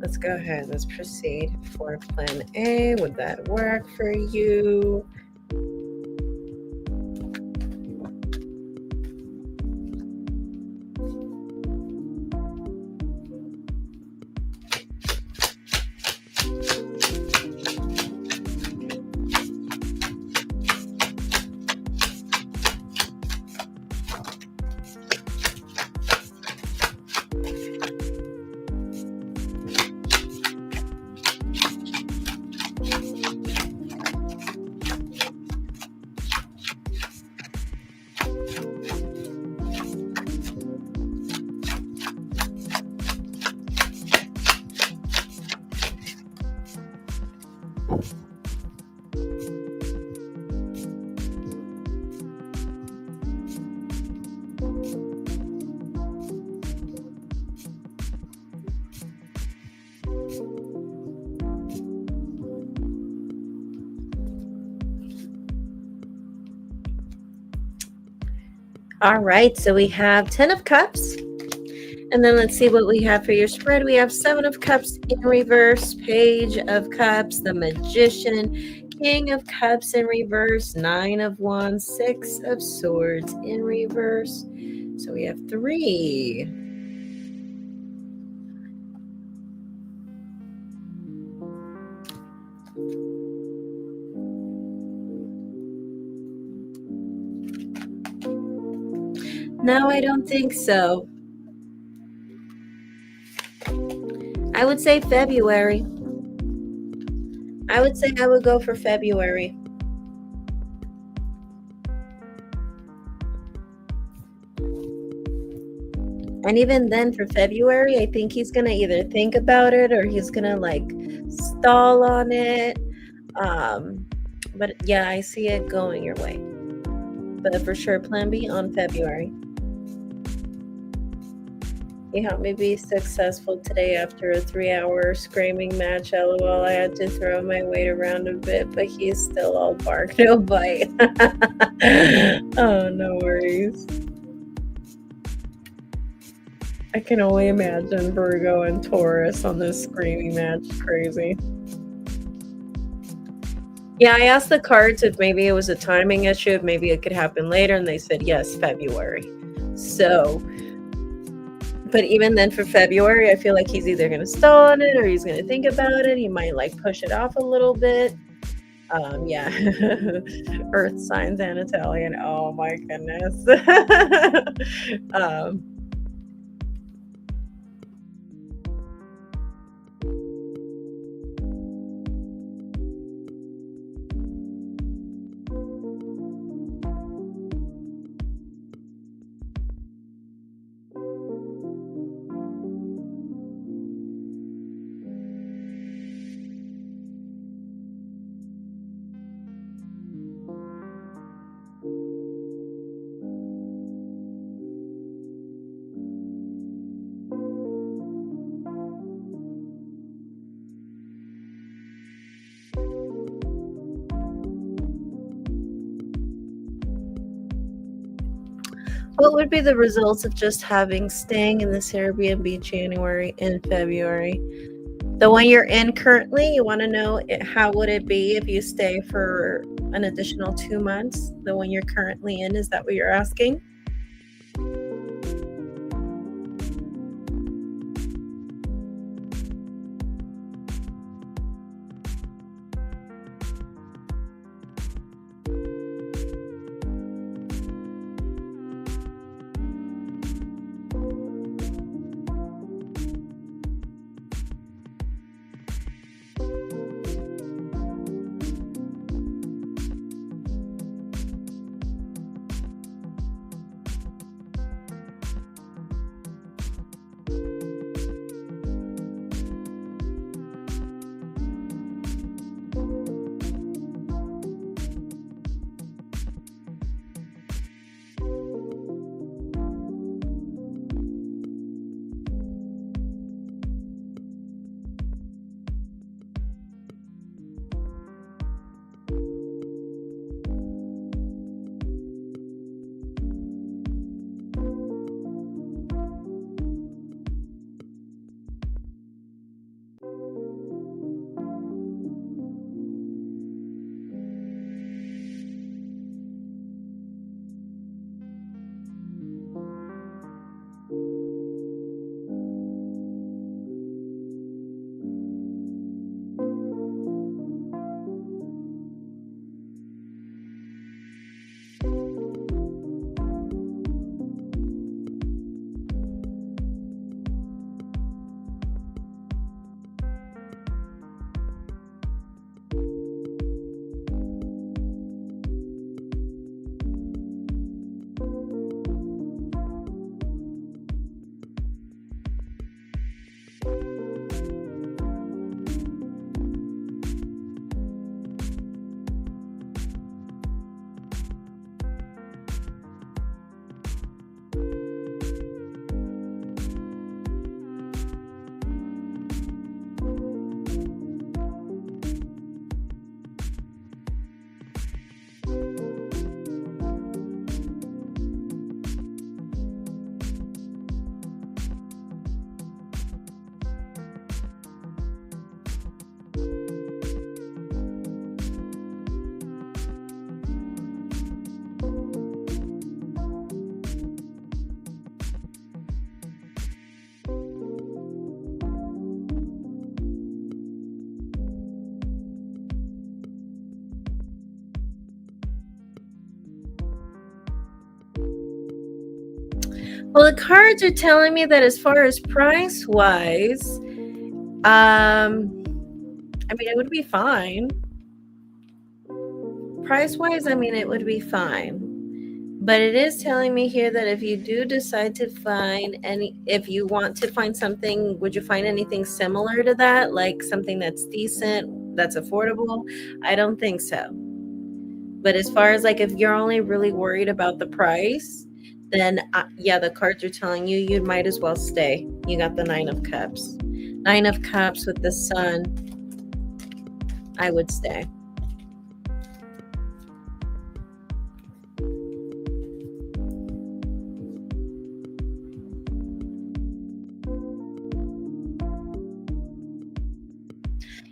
let's go ahead. Let's proceed for plan A. Would that work for you? All right, so we have 10 of Cups. And then let's see what we have for your spread. We have 7 of Cups in reverse, Page of Cups, the Magician, King of Cups in reverse, 9 of Wands, 6 of Swords in reverse. So we have 3. No, I don't think so. I would say February. I would say I would go for February. And even then for February, I think he's going to either think about it or he's going to like stall on it. But yeah, I see it going your way. But for sure, plan B on February. You helped me be successful today after a 3-hour screaming match. LOL, I had to throw my weight around a bit, but he's still all bark, no bite. Oh, no worries. I can only imagine Virgo and Taurus on this screaming match. Crazy. Yeah, I asked the cards if maybe it was a timing issue, if maybe it could happen later, and they said yes, February. So, but even then for February, I feel like he's either going to stall on it or he's going to think about it. He might like push it off a little bit. Yeah. Earth signs and Italian. Oh my goodness. What would be the results of just staying in this Airbnb January and February? The one you're in currently, you want to know how would it be if you stay for an additional 2 months? The one you're currently in, is that what you're asking? Well, the cards are telling me that as far as price-wise, I mean, it would be fine. Price-wise, I mean, it would be fine. But it is telling me here that if you do decide to if you want to find something, would you find anything similar to that? Like something that's decent, that's affordable? I don't think so. But as far as like if you're only really worried about the price, then yeah, the cards are telling you you might as well stay. You got the Nine of Cups. Nine of Cups with the Sun. I would stay.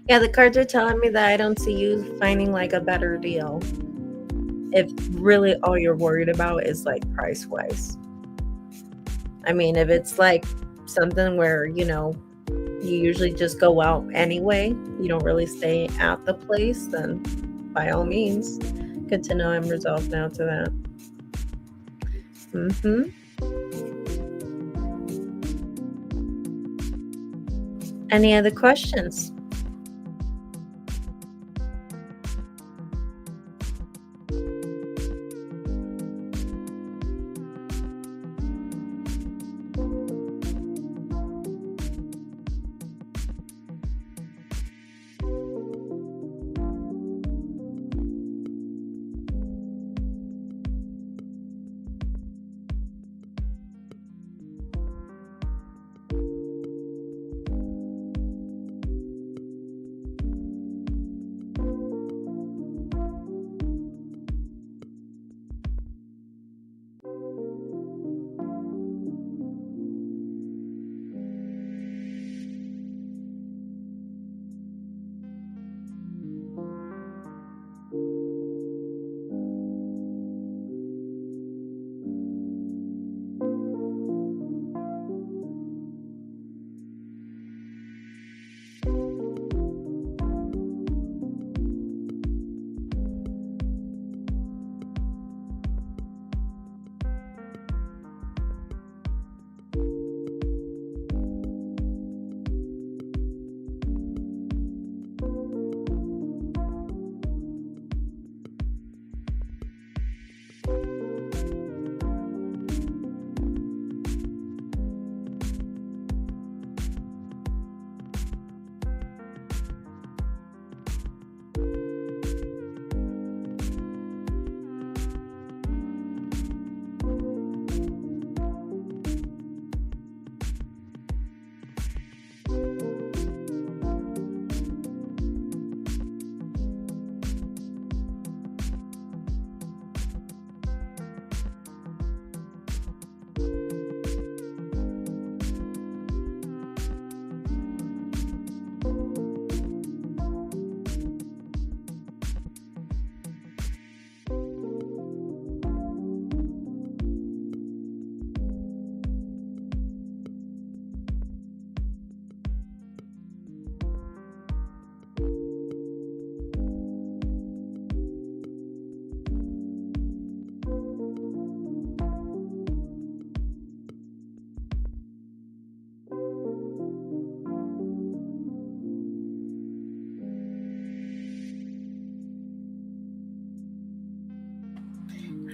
Yeah, the cards are telling me that I don't see you finding like a better deal. If really all you're worried about is like price wise. I mean, if it's like something where, you usually just go out anyway, you don't really stay at the place, then by all means. Good to know I'm resolved now to that. Any other questions?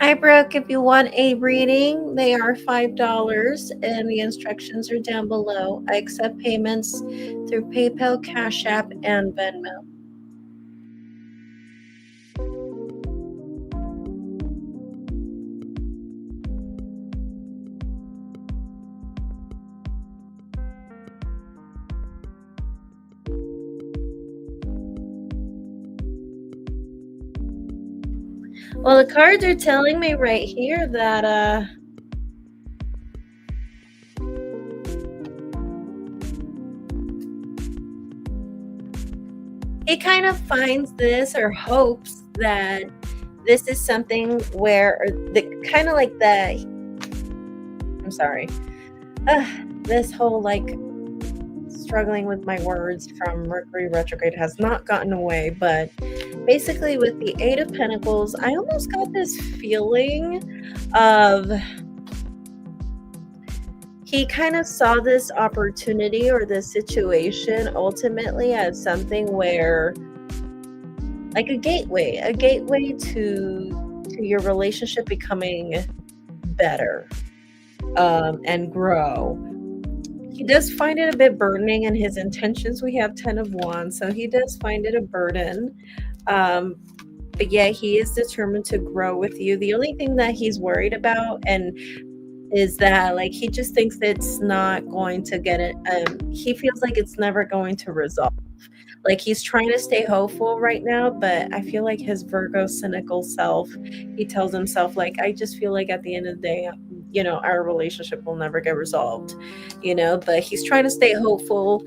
Hi, Brooke. If you want a reading, they are $5 and the instructions are down below. I accept payments through PayPal, Cash App, and Venmo. Well, the cards are telling me right here that he kind of finds this or hopes that this is something where the kind of like I'm sorry. This whole like struggling with my words from Mercury retrograde has not gotten away, but basically with the Eight of Pentacles, I almost got this feeling of he kind of saw this opportunity or this situation ultimately as something where, like a gateway to your relationship becoming better, and grow. He does find it a bit burdening in his intentions. We have 10 of Wands, so he does find it a burden. Um, but yeah, he is determined to grow with you. The only thing that he's worried about and is that like he just thinks it's not going to get it. He feels like it's never going to resolve. Like he's trying to stay hopeful right now, but I feel like his Virgo cynical self, he tells himself like, I just feel like at the end of the day, our relationship will never get resolved, but he's trying to stay hopeful.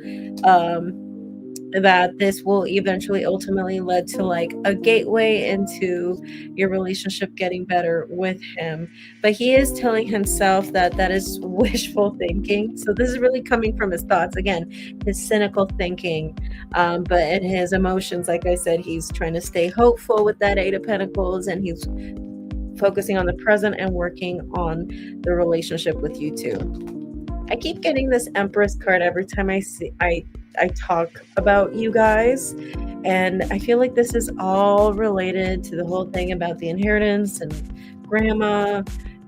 That this will eventually ultimately lead to like a gateway into your relationship getting better with him. But he is telling himself that that is wishful thinking. So this is really coming from his thoughts again, his cynical thinking. But in his emotions, like I said, he's trying to stay hopeful with that Eight of Pentacles, and he's focusing on the present and working on the relationship with you too. I keep getting this Empress card every time I talk about you guys, and I feel like this is all related to the whole thing about the inheritance and grandma,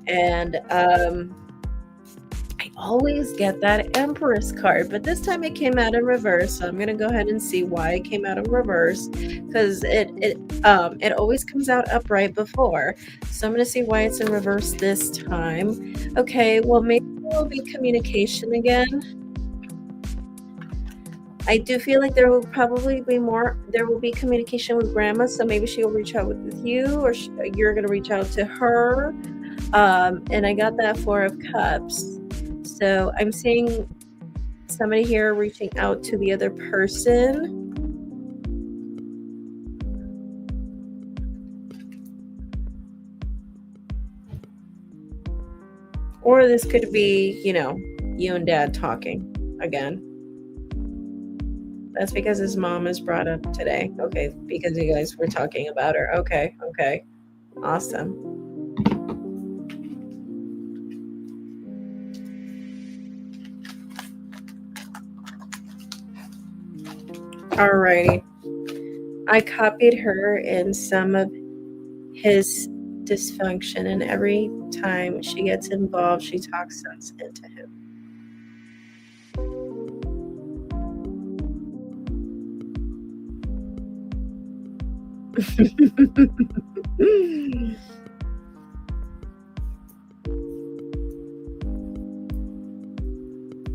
and I always get that Empress card, but this time it came out in reverse, so I'm gonna go ahead and see why it came out in reverse, because it always comes out upright before. So I'm gonna see why it's in reverse this time. Okay, well maybe there will be communication again. I do feel like there will probably be there will be communication with grandma, so maybe she'll reach out with you, or you're gonna reach out to her. And I got that Four of Cups. So I'm seeing somebody here reaching out to the other person. Or this could be, you and dad talking again. That's because his mom is brought up today. Okay, because you guys were talking about her. Okay. Awesome. Alrighty. I copied her in some of his dysfunction, and every time she gets involved, she talks sense into him.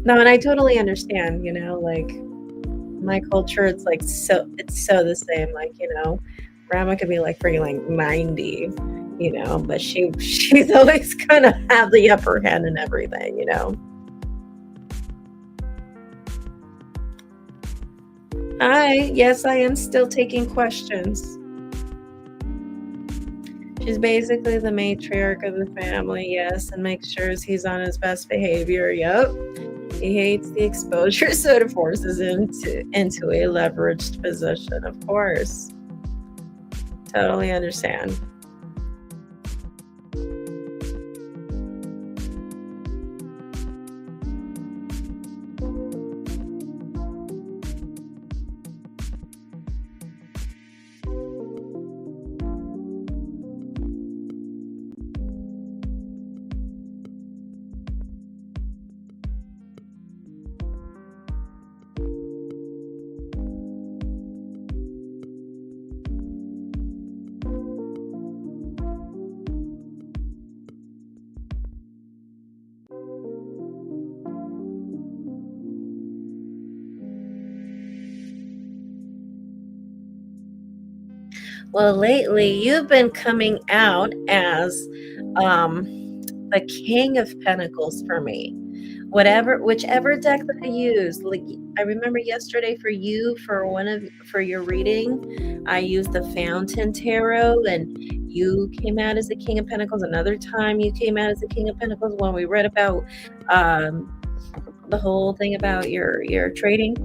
No, and I totally understand, like my culture, it's so the same. Like, grandma could be like freaking like 90, but she's always gonna have the upper hand in everything. Hi, yes, I am still taking questions. She's basically the matriarch of the family, yes, and makes sure he's on his best behavior. Yep. He hates the exposure, so it forces him into a leveraged position, of course. Totally understand. Well, lately you've been coming out as the King of Pentacles for me. Whichever deck that I used, like I remember yesterday for you, for your reading, I used the Fountain Tarot, and you came out as the King of Pentacles. Another time you came out as the King of Pentacles when we read about the whole thing about your trading.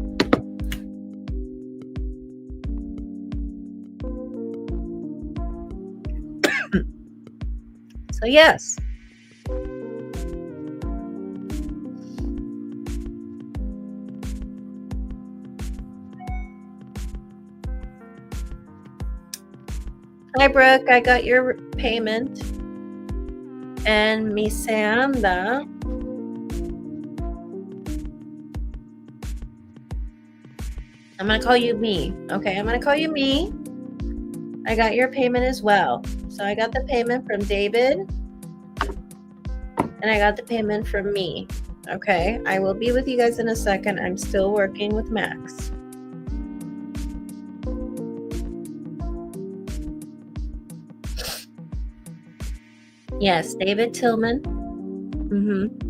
So yes. Hi, Brooke. I got your payment. And Misanda. I'm going to call you Me. Okay, I'm going to call you Me. I got your payment as well. So I got the payment from David. And I got the payment from Me. Okay, I will be with you guys in a second. I'm still working with Max. Yes, David Tillman. Mm-hmm.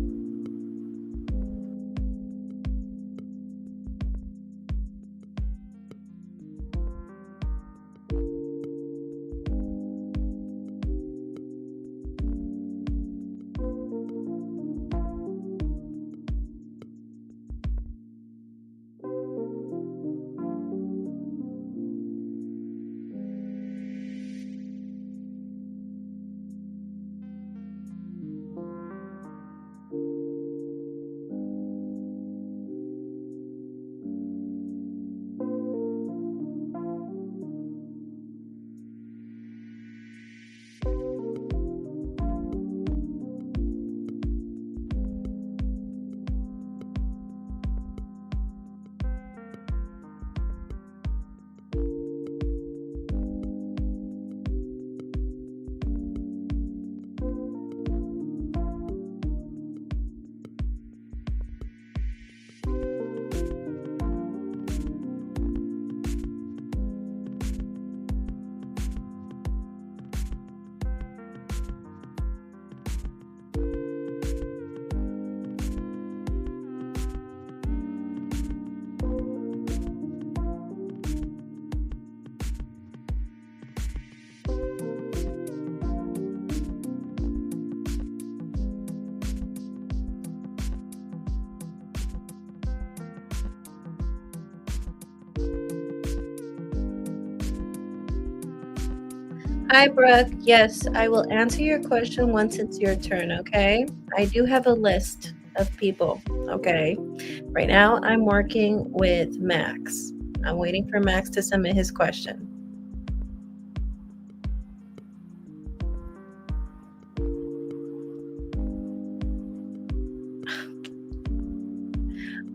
Hi, Brooke. Yes, I will answer your question once it's your turn, okay? I do have a list of people, okay? Right now, I'm working with Max. I'm waiting for Max to submit his question.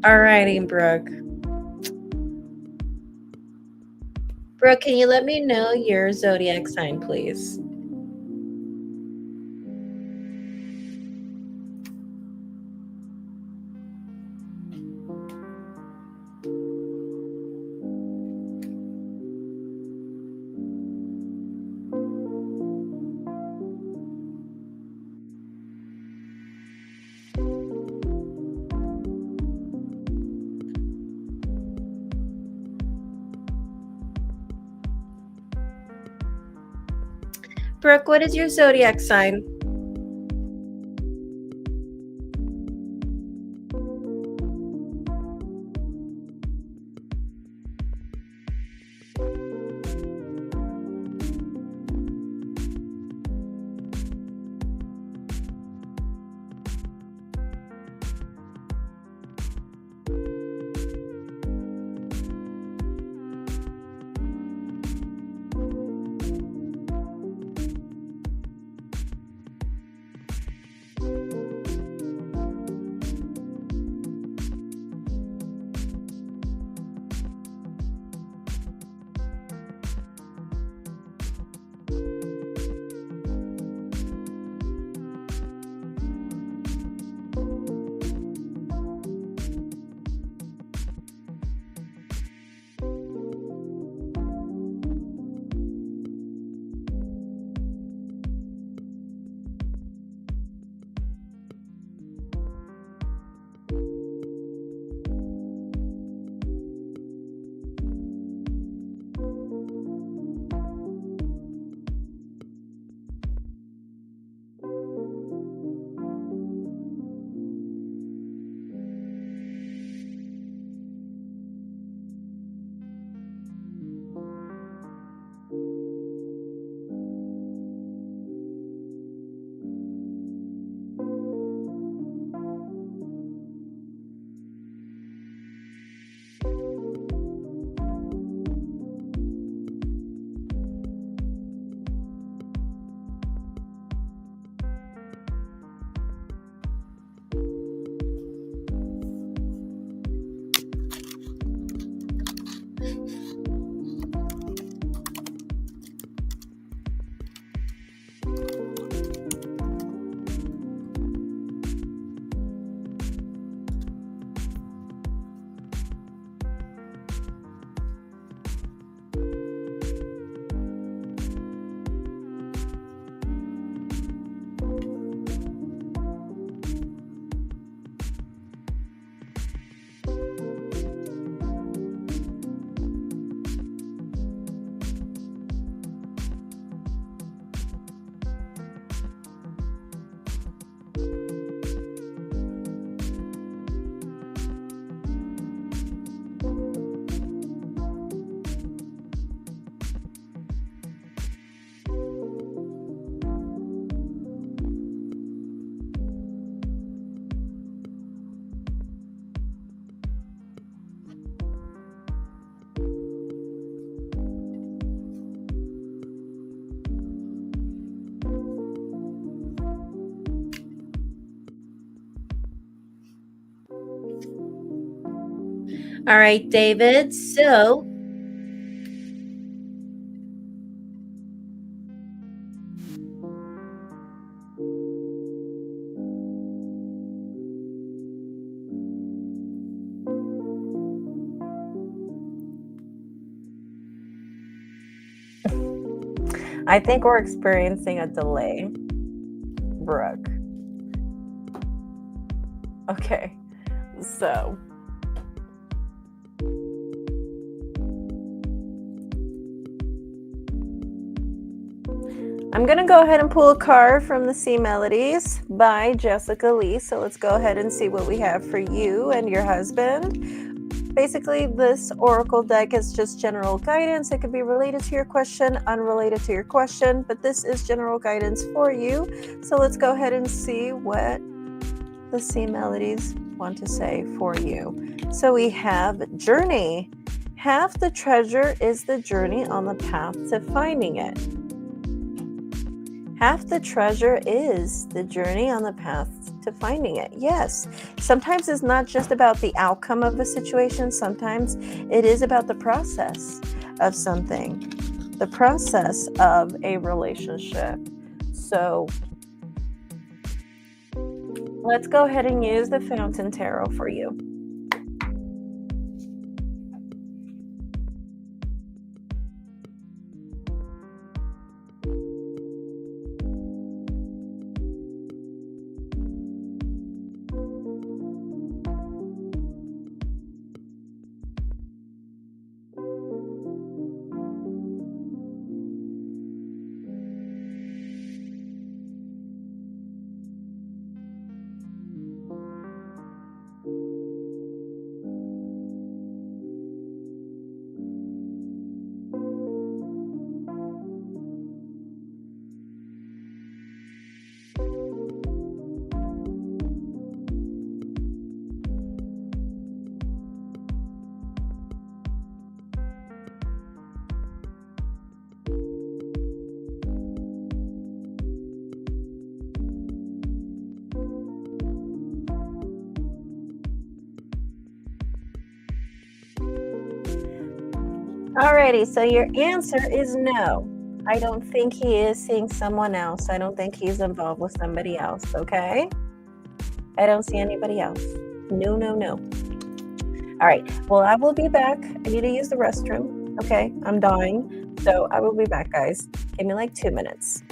Alrighty, Brooke. Brooke, can you let me know your zodiac sign, please? Brooke, what is your zodiac sign? All right, David. So, I think we're experiencing a delay, Brooke. Okay, so I'm gonna go ahead and pull a card from the Sea Melodies by Jessica Lee. So let's go ahead and see what we have for you and your husband. Basically, this oracle deck is just general guidance. It could be related to your question, unrelated to your question, but this is general guidance for you. So let's go ahead and see what the Sea Melodies want to say for you. So we have journey. Half the treasure is the journey on the path to finding it. Half the treasure is the journey on the path to finding it. Yes, sometimes it's not just about the outcome of a situation. Sometimes it is about the process of something, the process of a relationship. So let's go ahead and use the Fountain Tarot for you. Alrighty, so your answer is no. I don't think he is seeing someone else. I don't think he's involved with somebody else, okay? I don't see anybody else. No, no, no. All right, well, I will be back. I need to use the restroom, okay? I'm dying, so I will be back, guys. Give me like 2 minutes.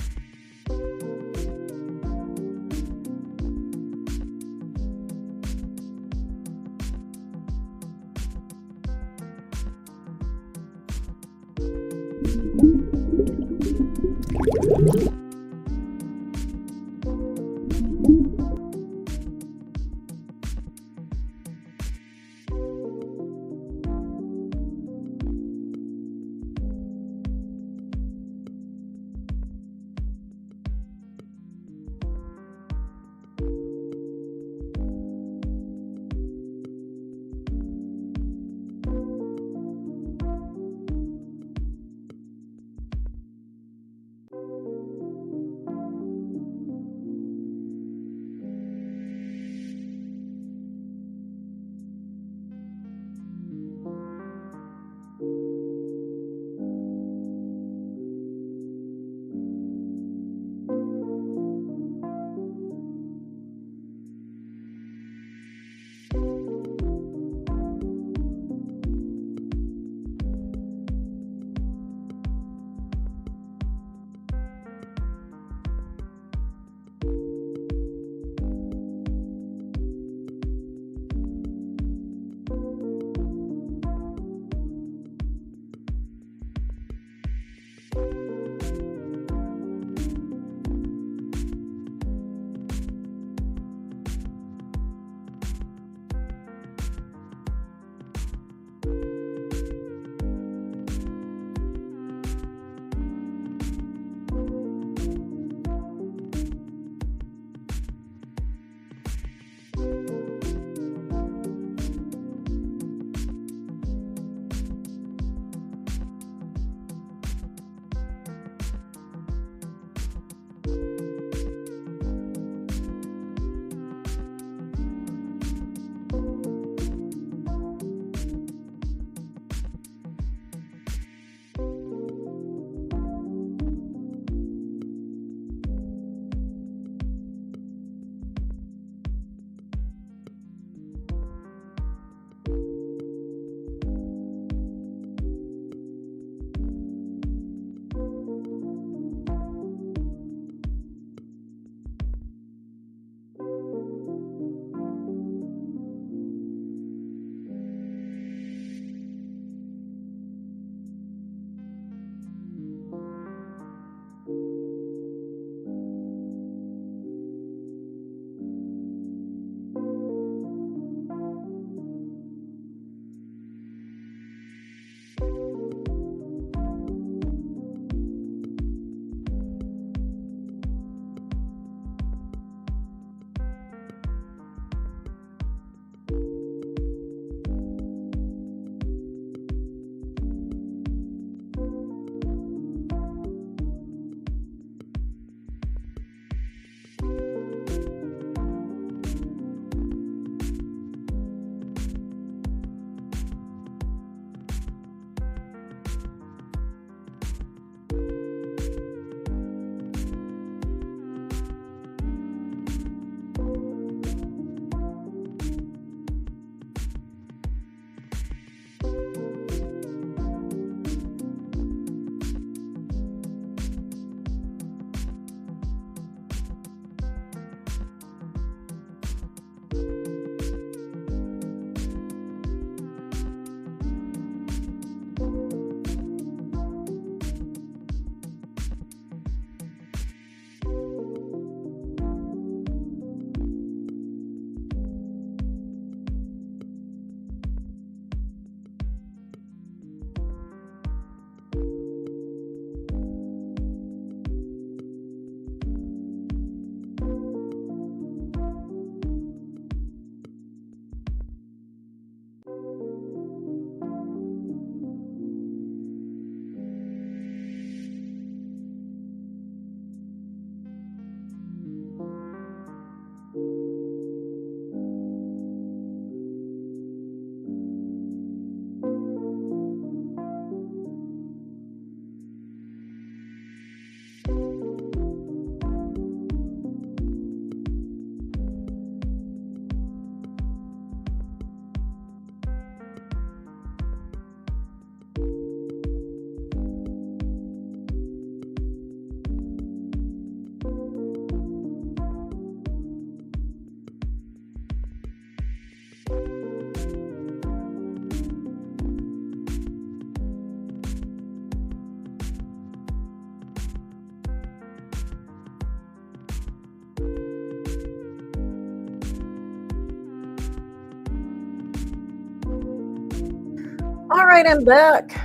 All right, I'm back.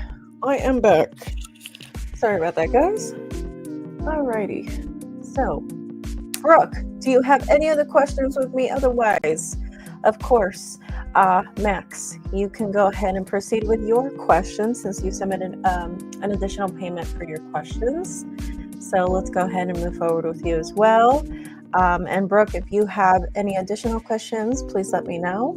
I am back. Sorry about that, guys. Alrighty. So, Brooke, do you have any other questions with me? Otherwise, of course, Max, you can go ahead and proceed with your questions since you submitted an additional payment for your questions. So let's go ahead and move forward with you as well. And Brooke, if you have any additional questions, please let me know.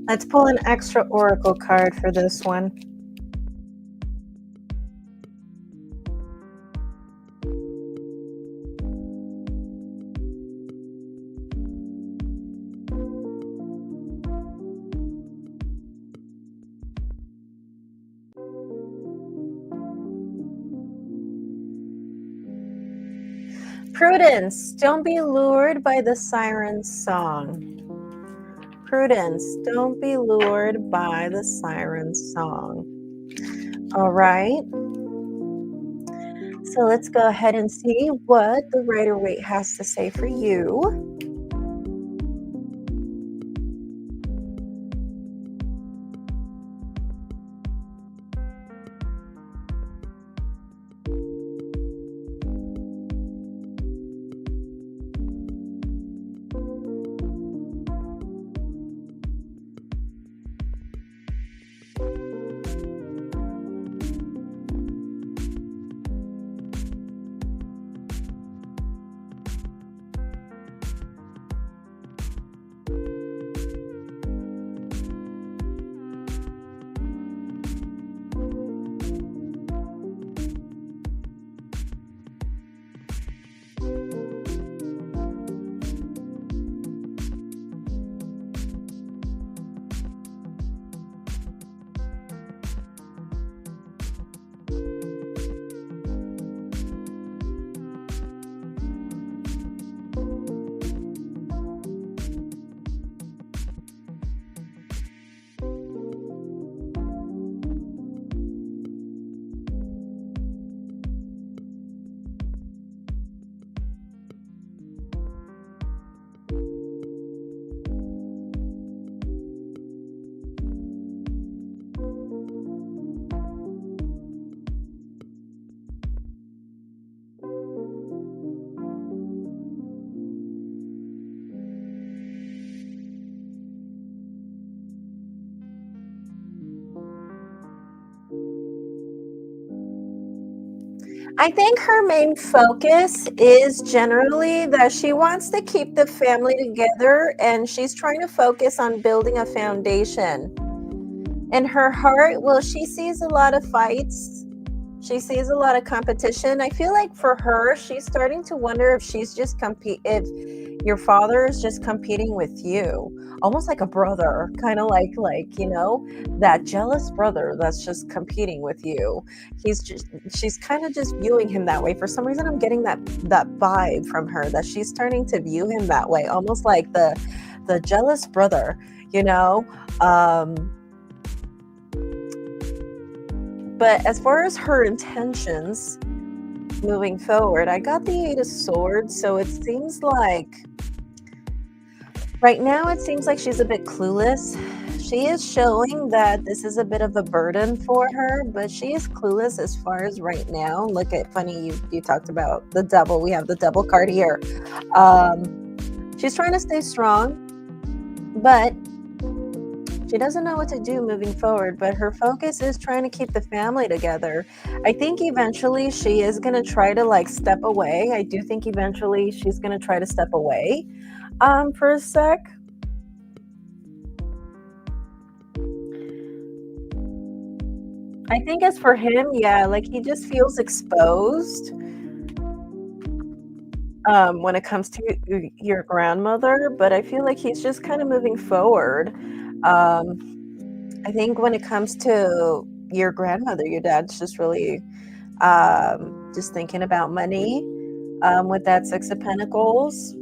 Let's pull an extra oracle card for this one. Prudence, don't be lured by the siren's song. Prudence, don't be lured by the siren's song. All right. So let's go ahead and see what the Rider-Waite has to say for you. I think her main focus is generally that she wants to keep the family together and she's trying to focus on building a foundation. In her heart, well, she sees a lot of fights. She sees a lot of competition. I feel like for her, she's starting to wonder if she's just Your father is just competing with you, almost like a brother, kinda like, that jealous brother that's just competing with you. She's kinda just viewing him that way. For some reason, I'm getting that vibe from her that she's starting to view him that way, almost like the jealous brother, you know? Um, but as far as her intentions moving forward, I got the Eight of Swords, so it seems like right now, it seems like she's a bit clueless. She is showing that this is a bit of a burden for her, but she is clueless as far as right now. Look at funny you talked about the devil. We have the devil card here. She's trying to stay strong, but she doesn't know what to do moving forward. But her focus is trying to keep the family together. I think eventually she is gonna try to like step away. I do think eventually she's gonna try to step away for a sec. I think as for him, yeah, like he just feels exposed when it comes to your grandmother, but I feel like he's just kind of moving forward. I think when it comes to your grandmother, your dad's just really just thinking about money with that Six of Pentacles.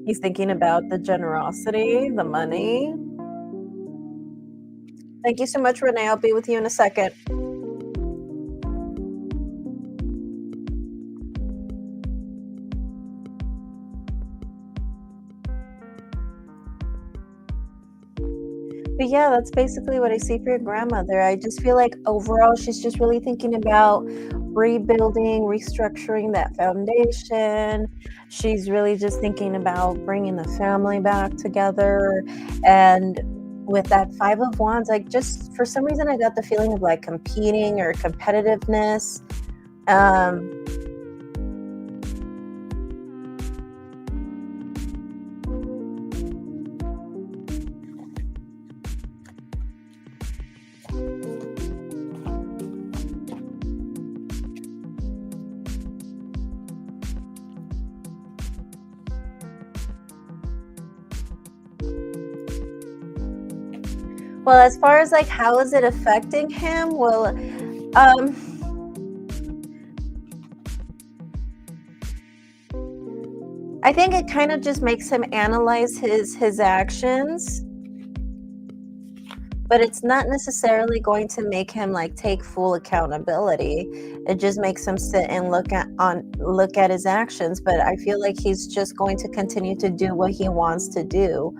He's thinking about the generosity, the money. Thank you so much, Renee. I'll be with you in a second. But yeah, that's basically what I see for your grandmother. I just feel like overall, she's just really thinking about rebuilding, restructuring that foundation. She's really just thinking about bringing the family back together. And with that Five of Wands, like just for some reason, I got the feeling of like competing or competitiveness. Um, well, as far as like how is it affecting him? Well, I think it kind of just makes him analyze his actions, but it's not necessarily going to make him like take full accountability. It just makes him sit and look at his actions, but I feel like he's just going to continue to do what he wants to do.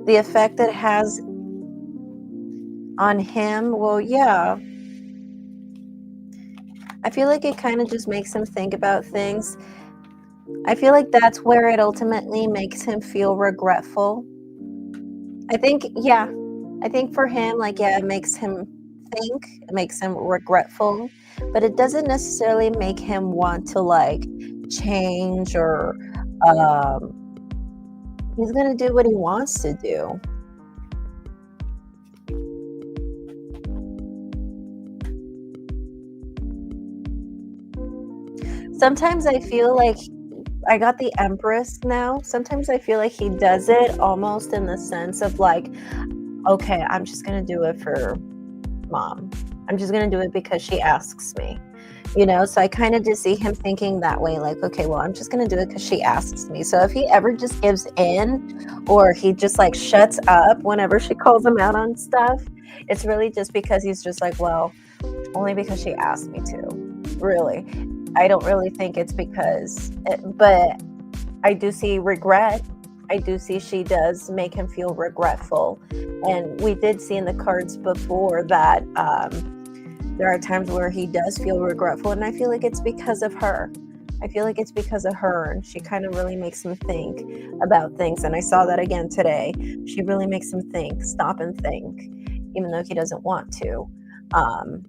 The effect it has on him, well, yeah. I feel like it kind of just makes him think about things. I feel like that's where it ultimately makes him feel regretful. I think, yeah, I think for him, like, yeah, it makes him think, it makes him regretful, but it doesn't necessarily make him want to like change or um, he's gonna do what he wants to do. Sometimes I feel like I got the Empress now. Sometimes I feel like he does it almost in the sense of like, okay, I'm just gonna do it for mom. I'm just gonna do it because she asks me. So I kind of just see him thinking that way, like, okay, well, I'm just gonna do it because she asks me. So if he ever just gives in or he just like shuts up whenever she calls him out on stuff, it's really just because he's just like, well, only because she asked me to. Really. I don't really think it's but I do see regret. I do see she does make him feel regretful. And we did see in the cards before that there are times where he does feel regretful. And I feel like it's because of her. I feel like it's because of her. And she kind of really makes him think about things. And I saw that again today. She really makes him think, stop and think, even though he doesn't want to. Um,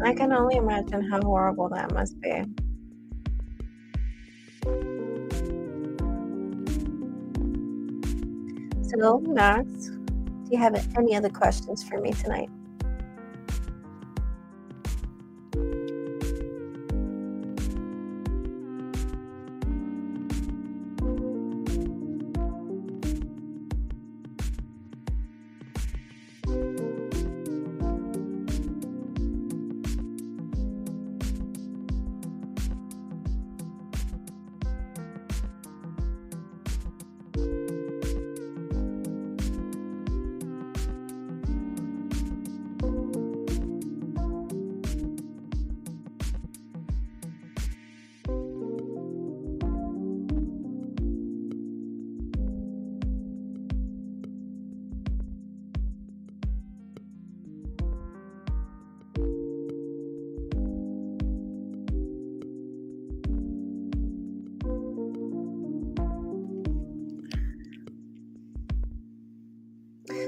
I can only imagine how horrible that must be. So, Max, do you have any other questions for me tonight?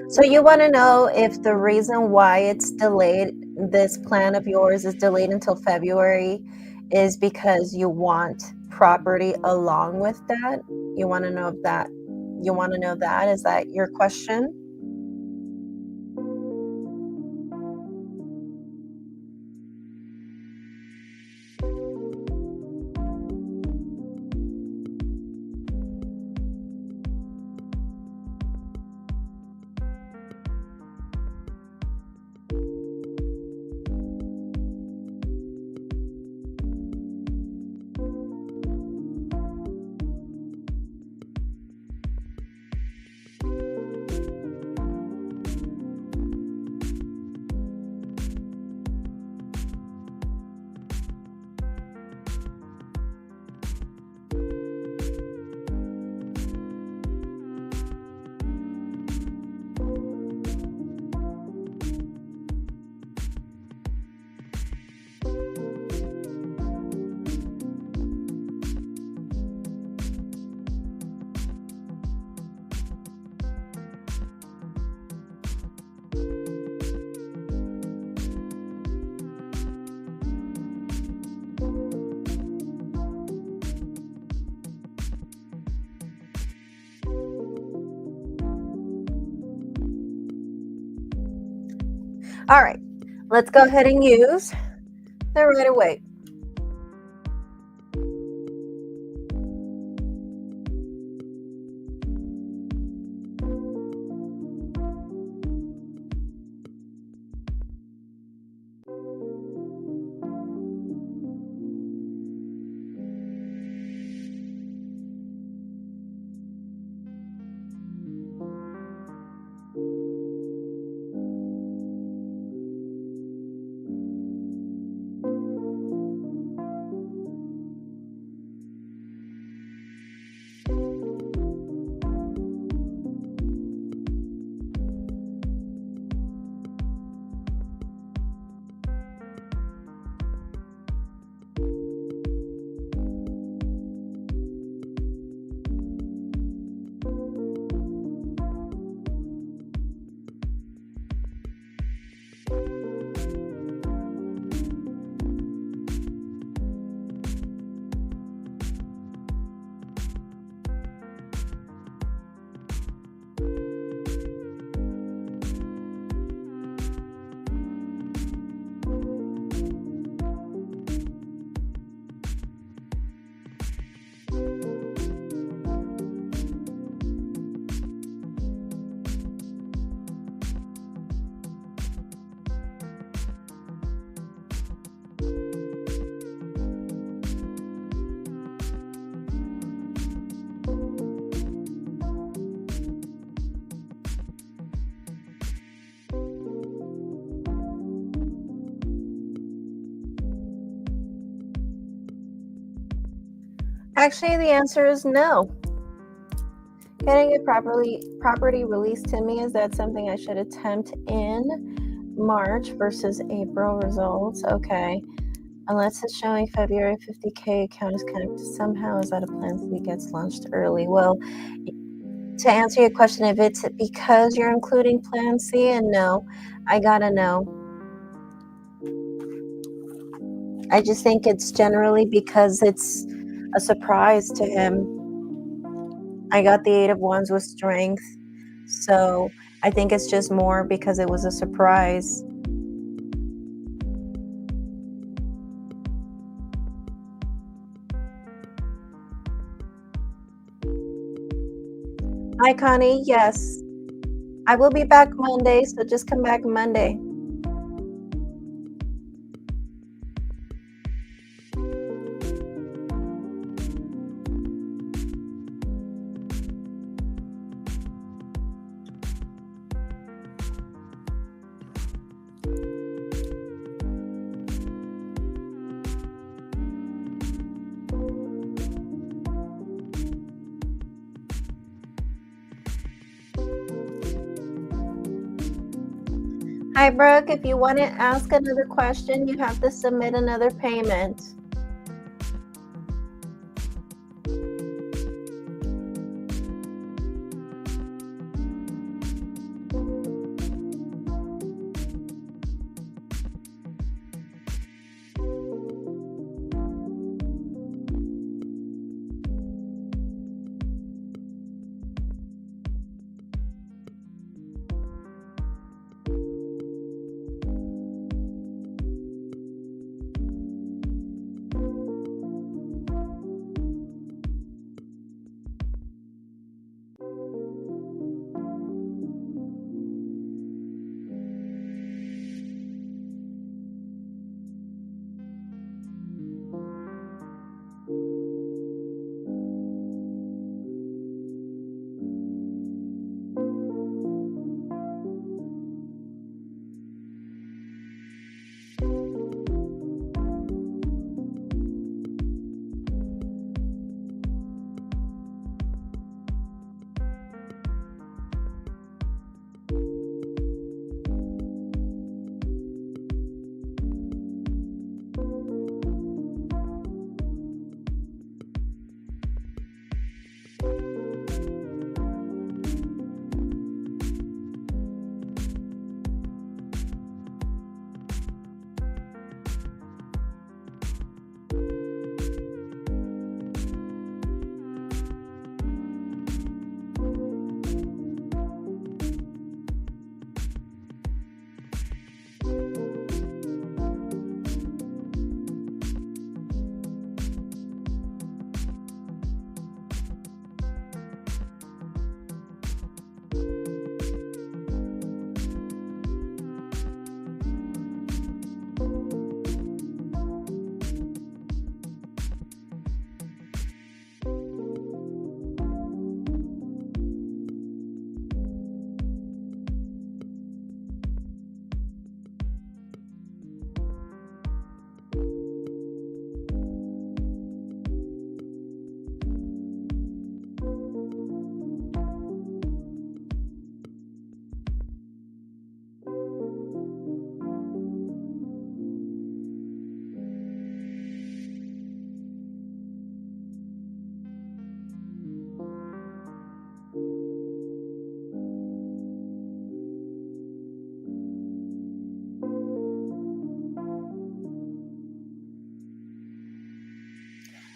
So you want to know if the reason why it's delayed, this plan of yours is delayed until February, is because you want property along with that? You want to know if that, you want to know that? Is that your question? All right, let's go ahead and use the right away. Actually, the answer is no. Getting a property released to me, is that something I should attempt in March versus April results? Okay. Unless it's showing February 50K account is connected somehow, is that a plan C gets launched early? Well, to answer your question, if it's because you're including plan C, and no, I gotta know. I just think it's generally because it's a surprise to him. I got the 8 of Wands with strength, so I think it's just more because it was a surprise. Hi, Connie. Yes, I will be back Monday, so just come back Monday. Hi, Brooke. If you want to ask another question, you have to submit another payment.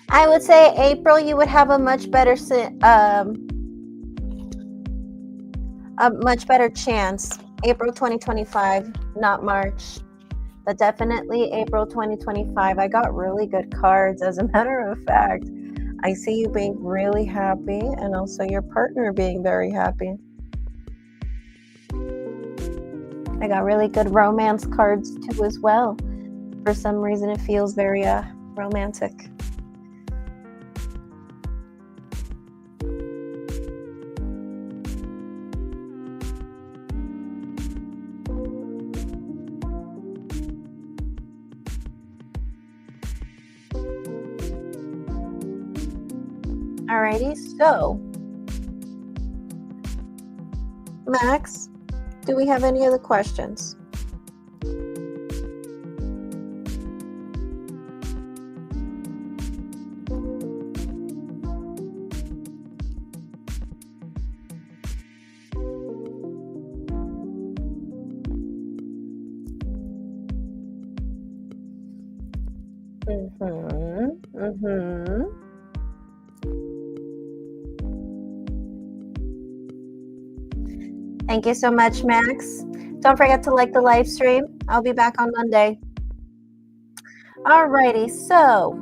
I would say April, you would have a much better chance. April 2025, not March, but definitely April 2025. I got really good cards. As a matter of fact, I see you being really happy and also your partner being very happy. I got really good romance cards too as well. For some reason, it feels very romantic. Alrighty, so Max, do we have any other questions? Mm-hmm. Thank you so much, Max. Don't forget to like the live stream. I'll be back on Monday. Alrighty, so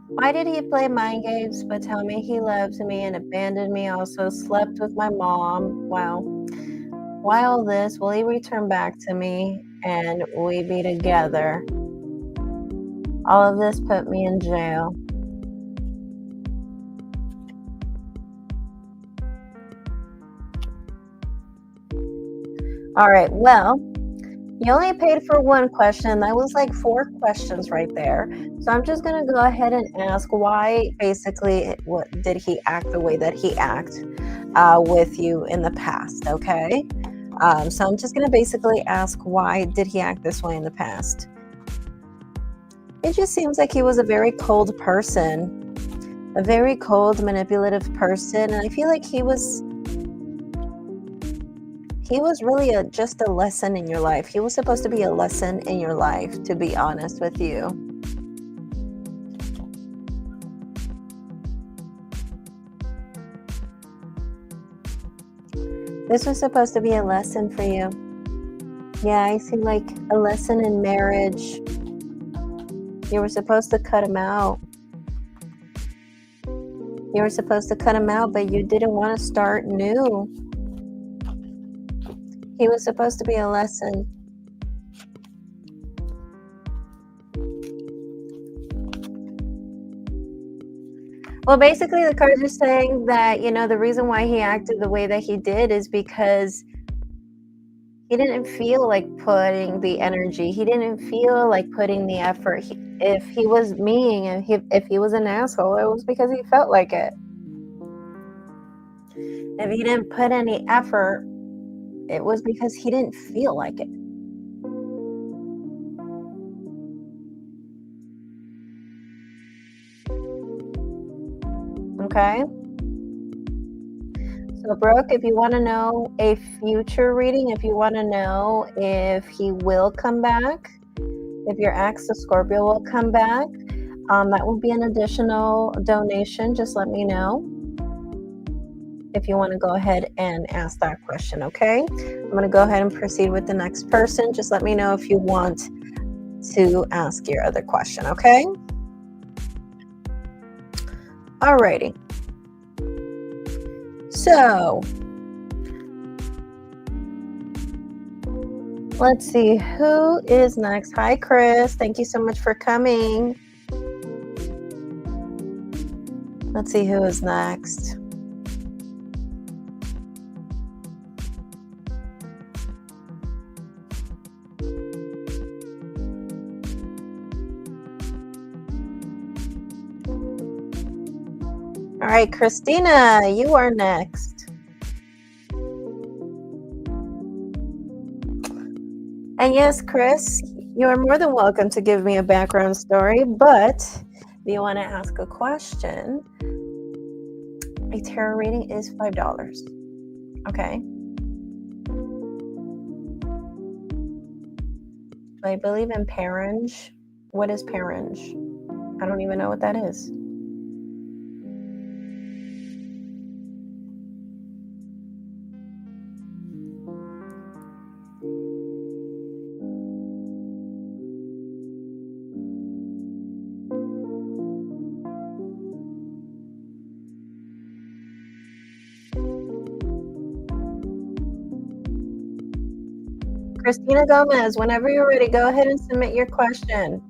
why did he play mind games but tell me he loves me and abandoned me? Also slept with my mom. Wow. Why all this? Will he return back to me and we be together? All of this put me in jail. All right, well, you only paid for one question. That was like 4 questions right there. So I'm just going to go ahead and ask why basically what did he act the way that he acted with you in the past, okay? So I'm just going to basically ask why did he act this way in the past? It just seems like he was a very cold person, a very cold, manipulative person. And I feel like he was really just a lesson in your life. He was supposed to be a lesson in your life, to be honest with you. This was supposed to be a lesson for you. Yeah, I see like a lesson in marriage. You were supposed to cut him out. You were supposed to cut him out, but you didn't want to start new. He was supposed to be a lesson. Well, basically, the cards are saying that, the reason why he acted the way that he did is because he didn't feel like putting the energy. He didn't feel like putting the effort. If he was mean and if he was an asshole, it was because he felt like it. If he didn't put any effort, it was because he didn't feel like it. Okay? So, Brooke, if you want to know a future reading, if you want to know if he will come back, if your ex, the Scorpio, will come back, that will be an additional donation. Just let me know if you want to go ahead and ask that question, okay? I'm going to go ahead and proceed with the next person. Just let me know if you want to ask your other question, okay? Alrighty. So, let's see who is next. Hi, Chris. Thank you so much for coming. Let's see who is next. All right, Christina, you are next. And yes, Chris, you are more than welcome to give me a background story, but if you want to ask a question, a tarot reading is $5. Okay. I believe in parange. What is parange? I don't even know what that is. Christina Gomez, whenever you're ready, go ahead and submit your question.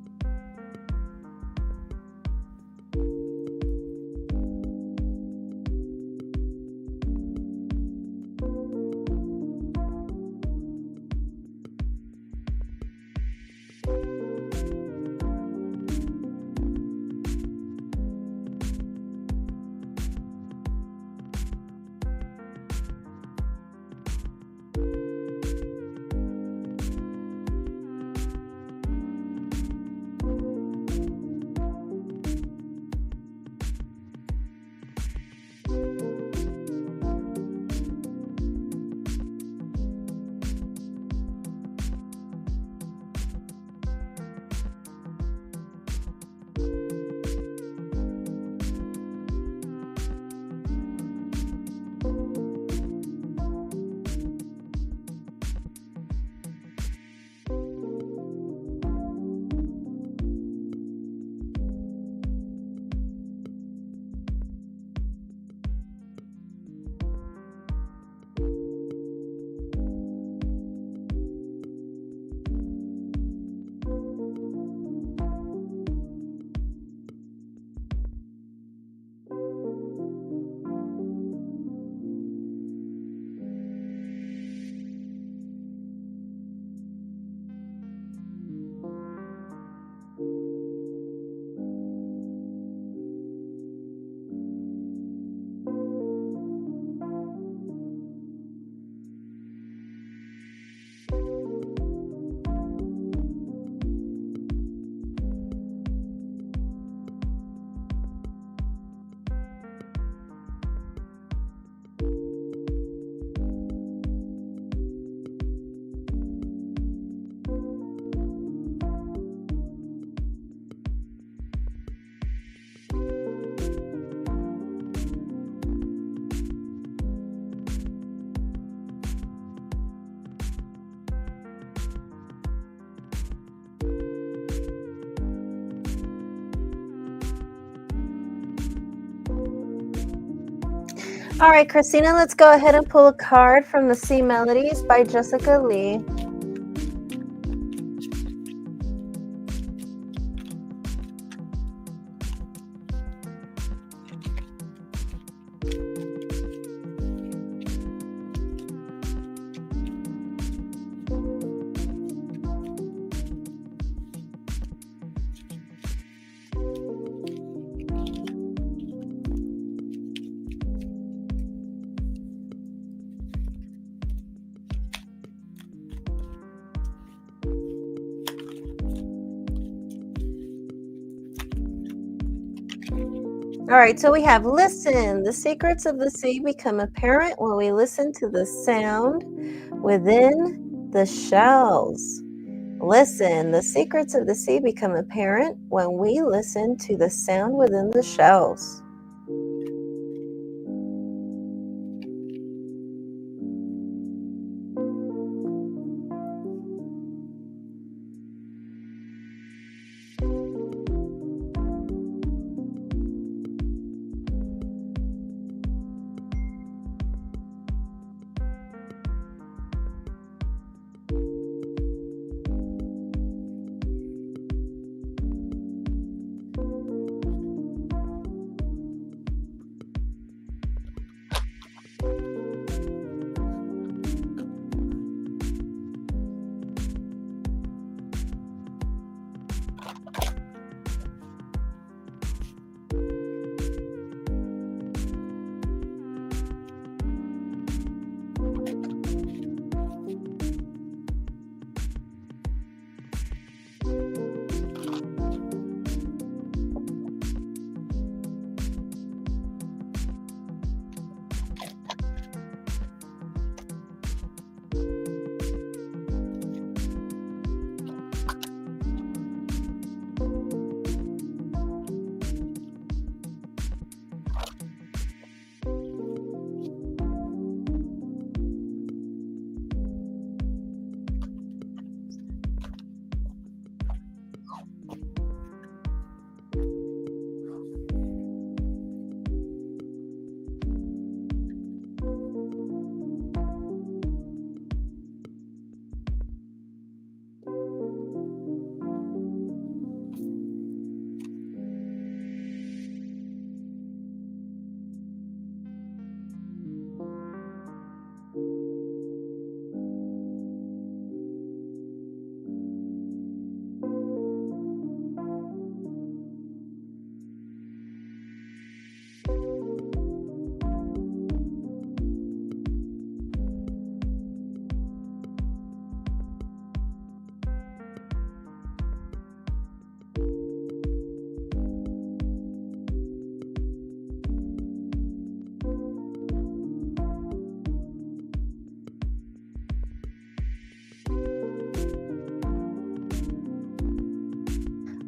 All right, Christina, let's go ahead and pull a card from the Sea Melodies by Jessica Lee. All right, so we have listen. The secrets of the sea become apparent when we listen to the sound within the shells. Listen. The secrets of the sea become apparent when we listen to the sound within the shells.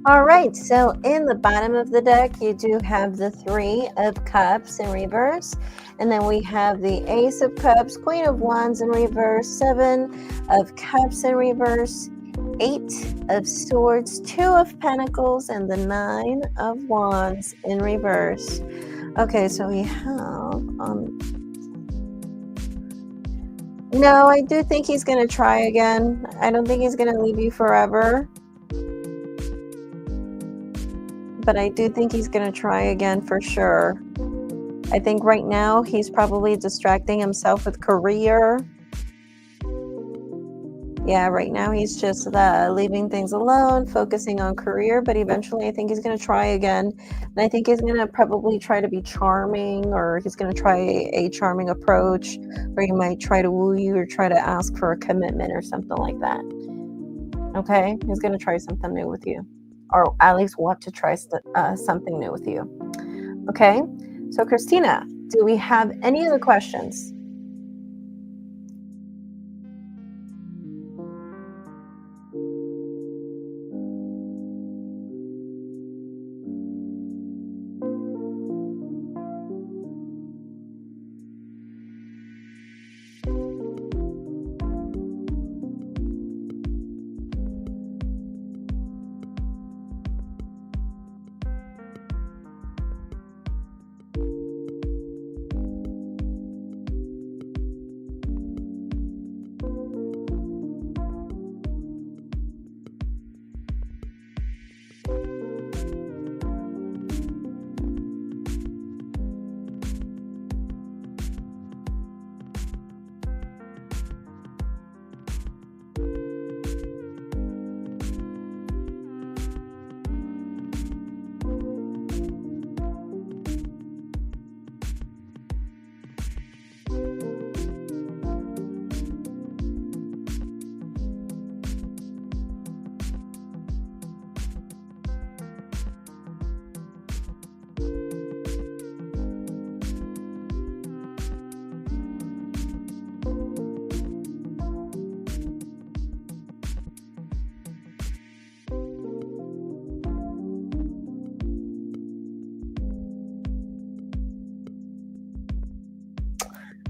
All right, so in the bottom of the deck, you do have the 3 of Cups in reverse, and then we have the Ace of Cups, Queen of Wands in reverse, 7 of Cups in reverse, 8 of Swords, 2 of Pentacles, and the 9 of Wands in reverse. Okay, so we have, no, I do think he's going to try again. I don't think he's going to leave you forever. But I do think he's going to try again for sure. I think right now he's probably distracting himself with career. Yeah, right now he's just leaving things alone, focusing on career, but eventually I think he's going to try again. And I think he's going to probably try to be charming, or he's going to try a charming approach, or he might try to woo you or try to ask for a commitment or something like that. Okay? He's going to try something new with you, or at least want to try something new with you. Okay? So, Christina, do we have any other questions?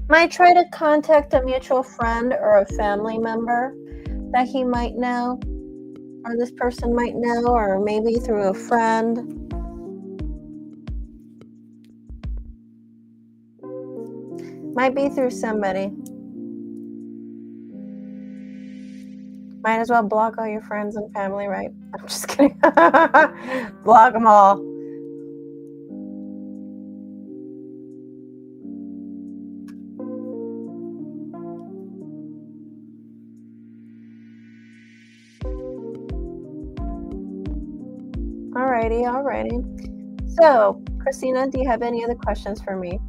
Might try to contact a mutual friend or a family member that he might know, or this person might know, or maybe through a friend. Might be through somebody. Might as well block all your friends and family, right? I'm just kidding. Block them all. Alrighty. So, Christina, do you have any other questions for me?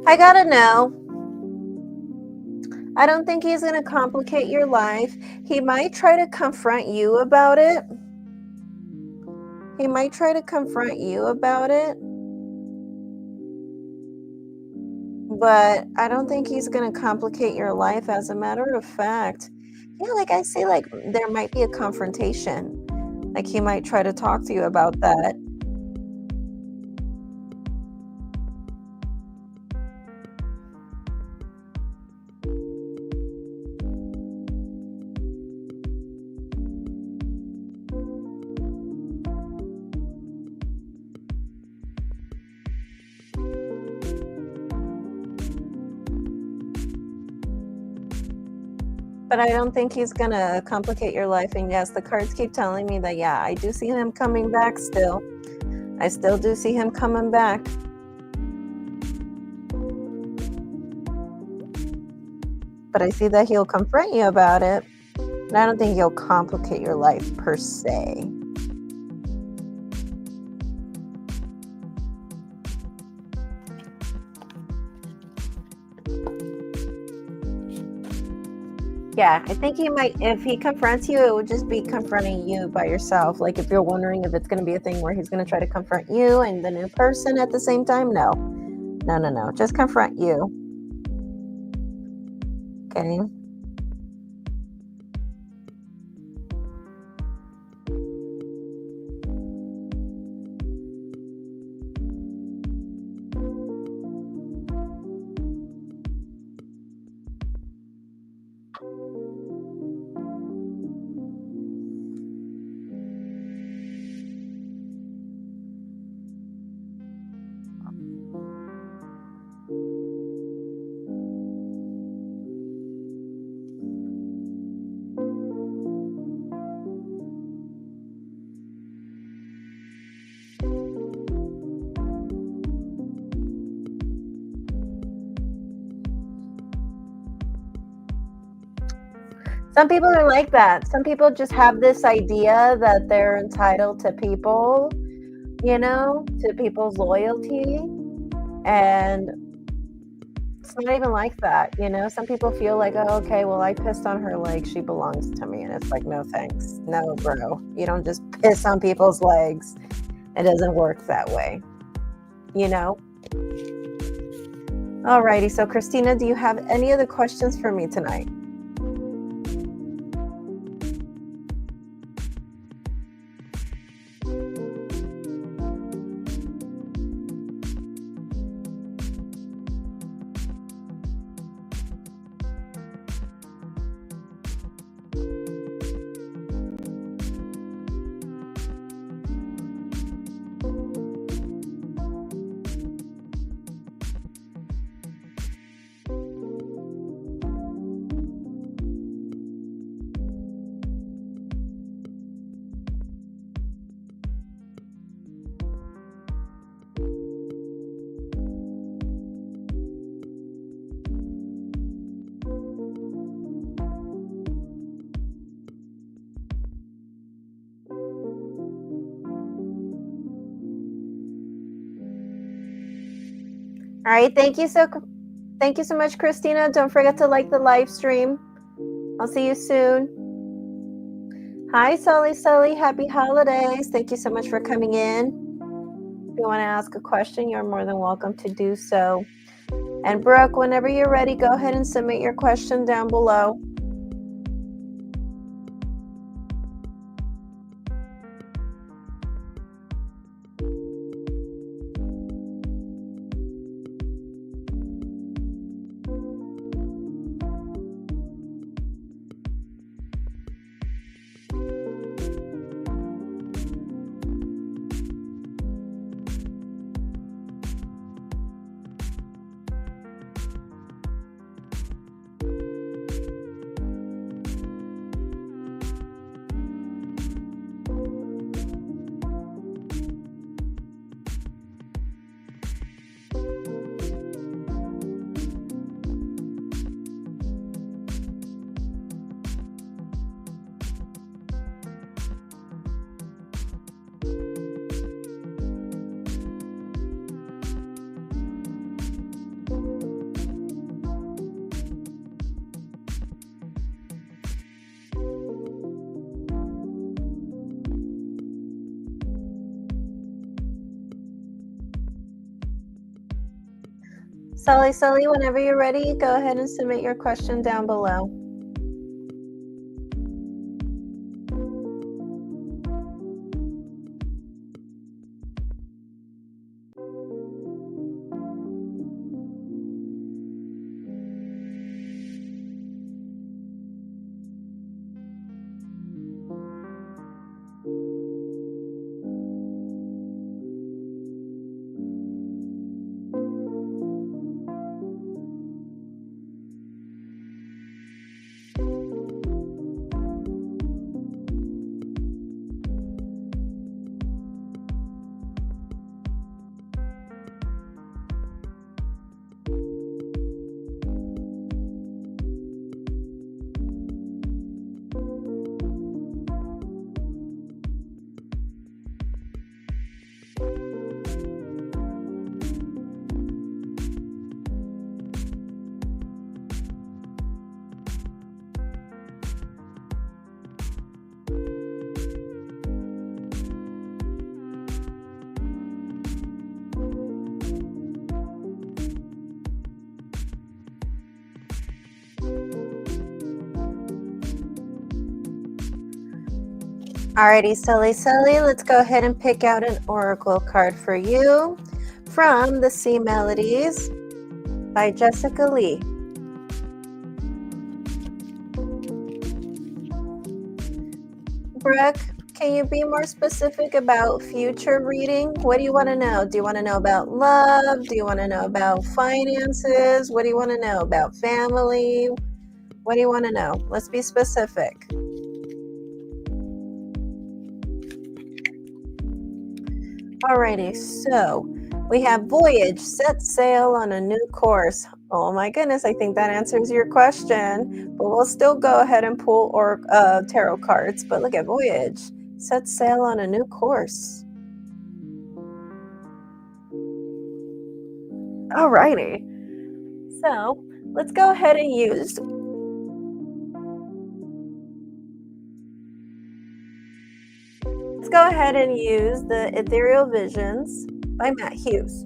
I gotta know. I don't think he's going to complicate your life. He might try to confront you about it. But I don't think he's going to complicate your life. As a matter of fact, yeah, like I say, like there might be a confrontation. Like he might try to talk to you about that. But I don't think he's gonna complicate your life. And yes, the cards keep telling me that, yeah, I do see him coming back still. I still do see him coming back. But I see that he'll confront you about it. And I don't think he'll complicate your life per se. Yeah, I think he might, if he confronts you, it would just be confronting you by yourself. Like if you're wondering if it's going to be a thing where he's going to try to confront you and the new person at the same time, no. No. Just confront you. Okay. Some people are like that. Some people just have this idea that they're entitled to people, to people's loyalty. And it's not even like that, Some people feel like, oh, okay, well, I pissed on her leg. She belongs to me. And it's like, no, thanks. No, bro. You don't just piss on people's legs. It doesn't work that way, Alrighty. So, Christina, do you have any other questions for me tonight? All right, thank you so much, Christina. Don't forget to like the live stream. I'll see you soon. Hi, Sully. Happy holidays. Thank you so much for coming in. If you want to ask a question, you're more than welcome to do so. And Brooke, whenever you're ready, go ahead and submit your question down below. Sully, whenever you're ready, go ahead and submit your question down below. Alrighty, silly, let's go ahead and pick out an oracle card for you from the Sea Melodies by Jessica Lee. Brooke, can you be more specific about future reading? What do you want to know? Do you want to know about love? Do you want to know about finances? What do you want to know about family? What do you want to know? Let's be specific. Alrighty, so we have voyage, set sail on a new course. Oh my goodness, I think that answers your question, but we'll still go ahead and pull tarot cards. But look at voyage, set sail on a new course. Alrighty, so let's go ahead and use the Ethereal Visions by Matt Hughes.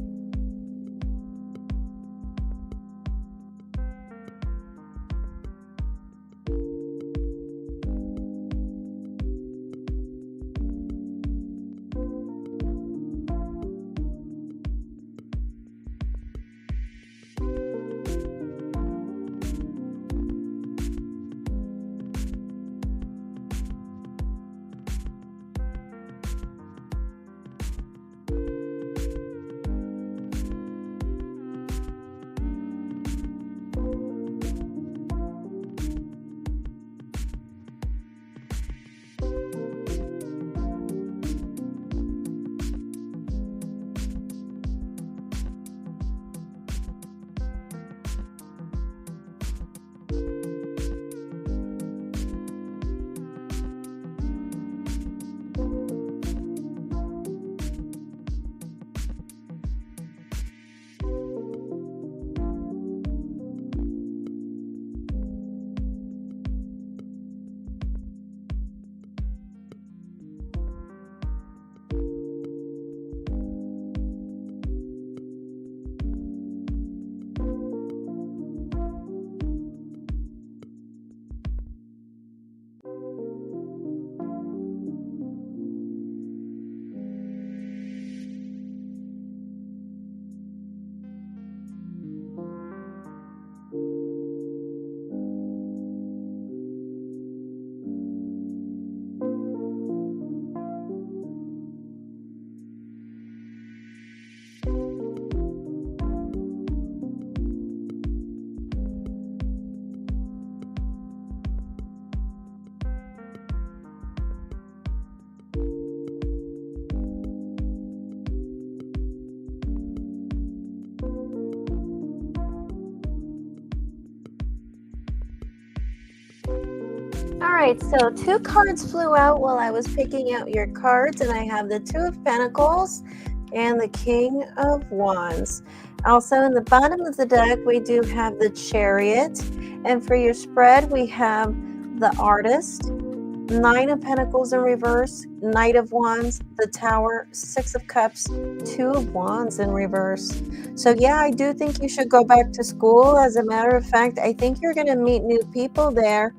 Alright, so 2 cards flew out while I was picking out your cards, and I have the 2 of Pentacles and the King of Wands. Also, in the bottom of the deck, we do have the Chariot, and for your spread, we have the Artist, 9 of Pentacles in reverse, Knight of Wands, the Tower, 6 of Cups, 2 of Wands in reverse. So yeah, I do think you should go back to school. As a matter of fact, I think you're going to meet new people there.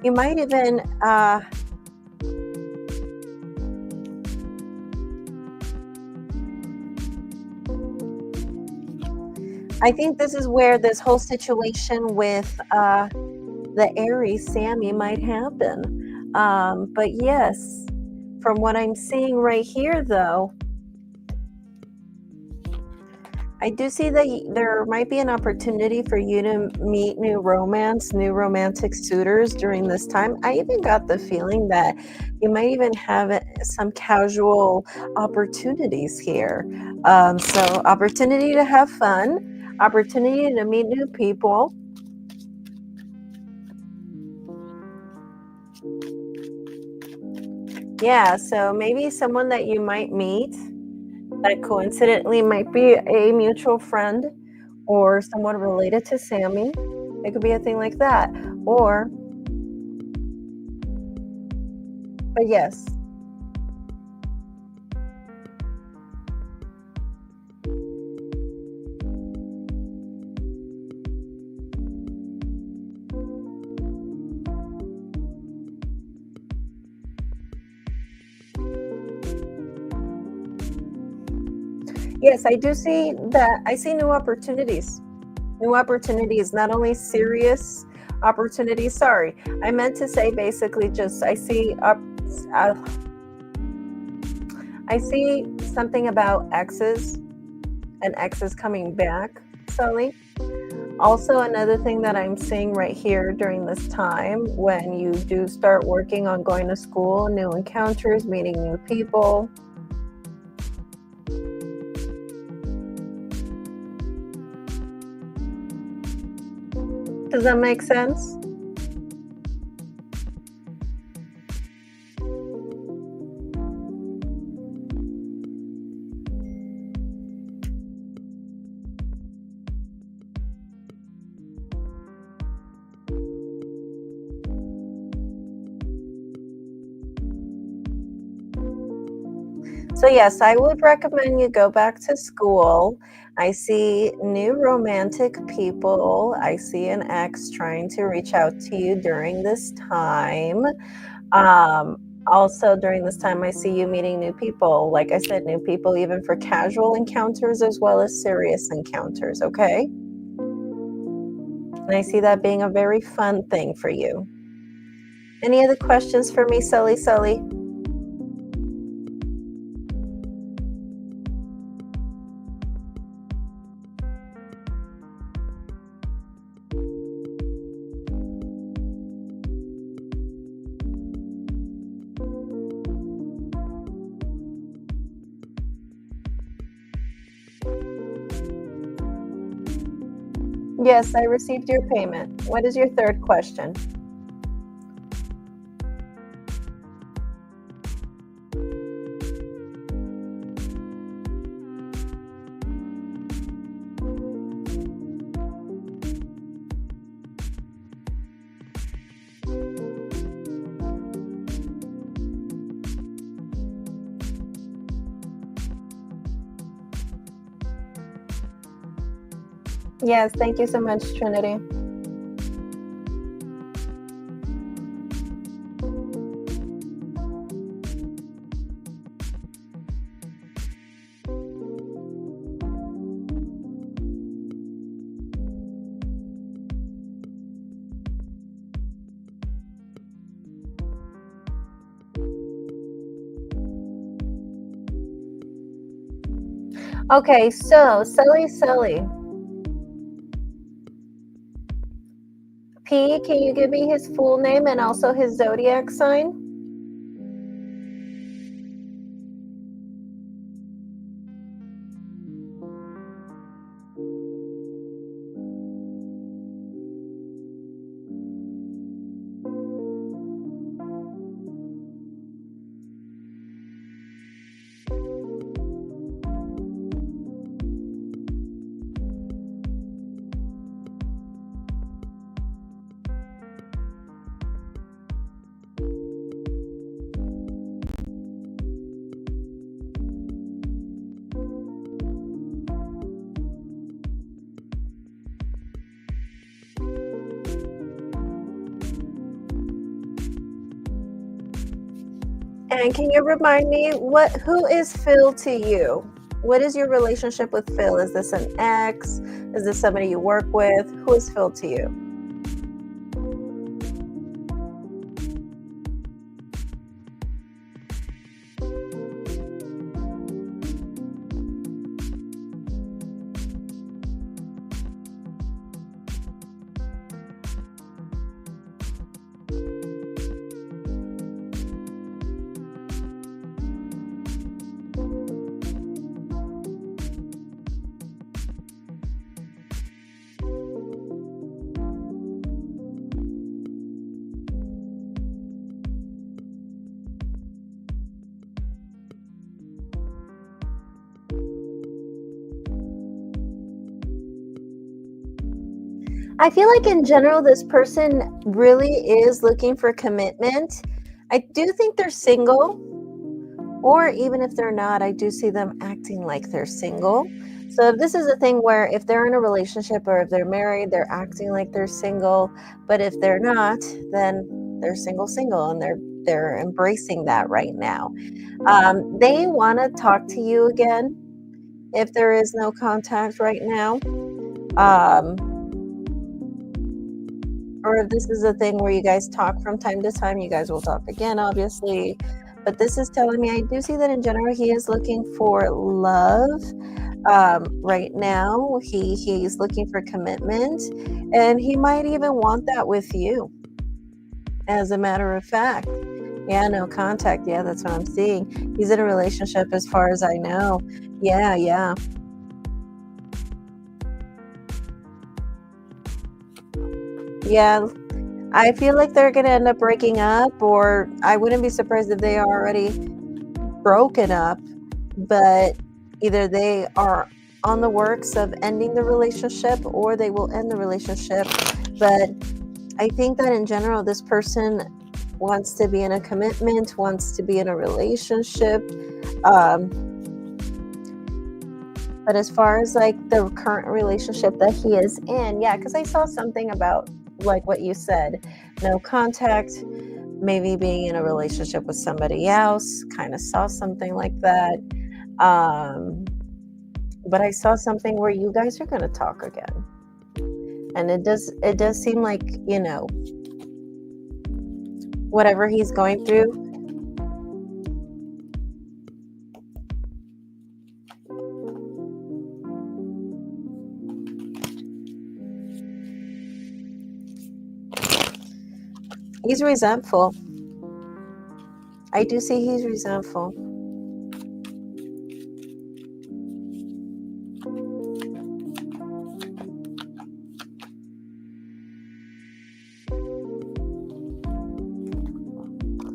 You might even I think this is where this whole situation with the Aries Sammy might happen. But yes, from what I'm seeing right here, though, I do see that there might be an opportunity for you to meet new romantic suitors during this time. I even got the feeling that you might even have some casual opportunities here. So opportunity to have fun, opportunity to meet new people. Yeah, so maybe someone that you might meet that coincidentally might be a mutual friend or someone related to Sammy. It could be a thing like that. But yes. Yes, I do see that. I see new opportunities. New opportunities, not only serious opportunities. Sorry, I meant to say basically just uh, I see something about exes and exes coming back, Sully. Also, another thing that I'm seeing right here during this time when you do start working on going to school, new encounters, meeting new people. Does that make sense? So, yes, I would recommend you go back to school. I see new romantic people. I see an ex trying to reach out to you during this time. Um, Also, during this time, I see you meeting new people. Like I said, new people, even for casual encounters as well as serious encounters. Okay. And I see that being a very fun thing for you. Any other questions for me, Sully? Sully? Yes, I received your payment. What is your third question? Yes, thank you so much, Trinity. Okay, so Sully. P, can you give me his full name and also his zodiac sign? And can you remind me who is Phil to you? What is your relationship with Phil? Is this an ex? Is this somebody you work with? Who is Phil to you? I feel like in general, this person really is looking for commitment. I do think they're single, or even if they're not, I do see them acting like they're single. So if this is a thing where if they're in a relationship or if they're married, they're acting like they're single, but if they're not, then they're single, and they're embracing that right now. They want to talk to you again. if there is no contact right now. Um, or if this is a thing where you guys talk from time to time, you guys will talk again, obviously. But this is telling me I do see that in general he is looking for love. Right now, he's looking for commitment, and he might even want that with you. As a matter of fact, yeah, no contact. Yeah, that's what I'm seeing. He's in a relationship, as far as I know. Yeah, yeah. Yeah, I feel like they're gonna end up breaking up, or I wouldn't be surprised if they are already broken up, but either they are on the works of ending the relationship or they will end the relationship. But I think that in general, this person wants to be in a commitment, wants to be in a relationship. Um, but as far as like the current relationship that he is in, yeah, because I saw something about like what you said, no contact, maybe being in a relationship with somebody else, kind of saw something like that. Um, but I saw something where you guys are going to talk again. And it does seem like, whatever he's going through, he's resentful. I do see he's resentful.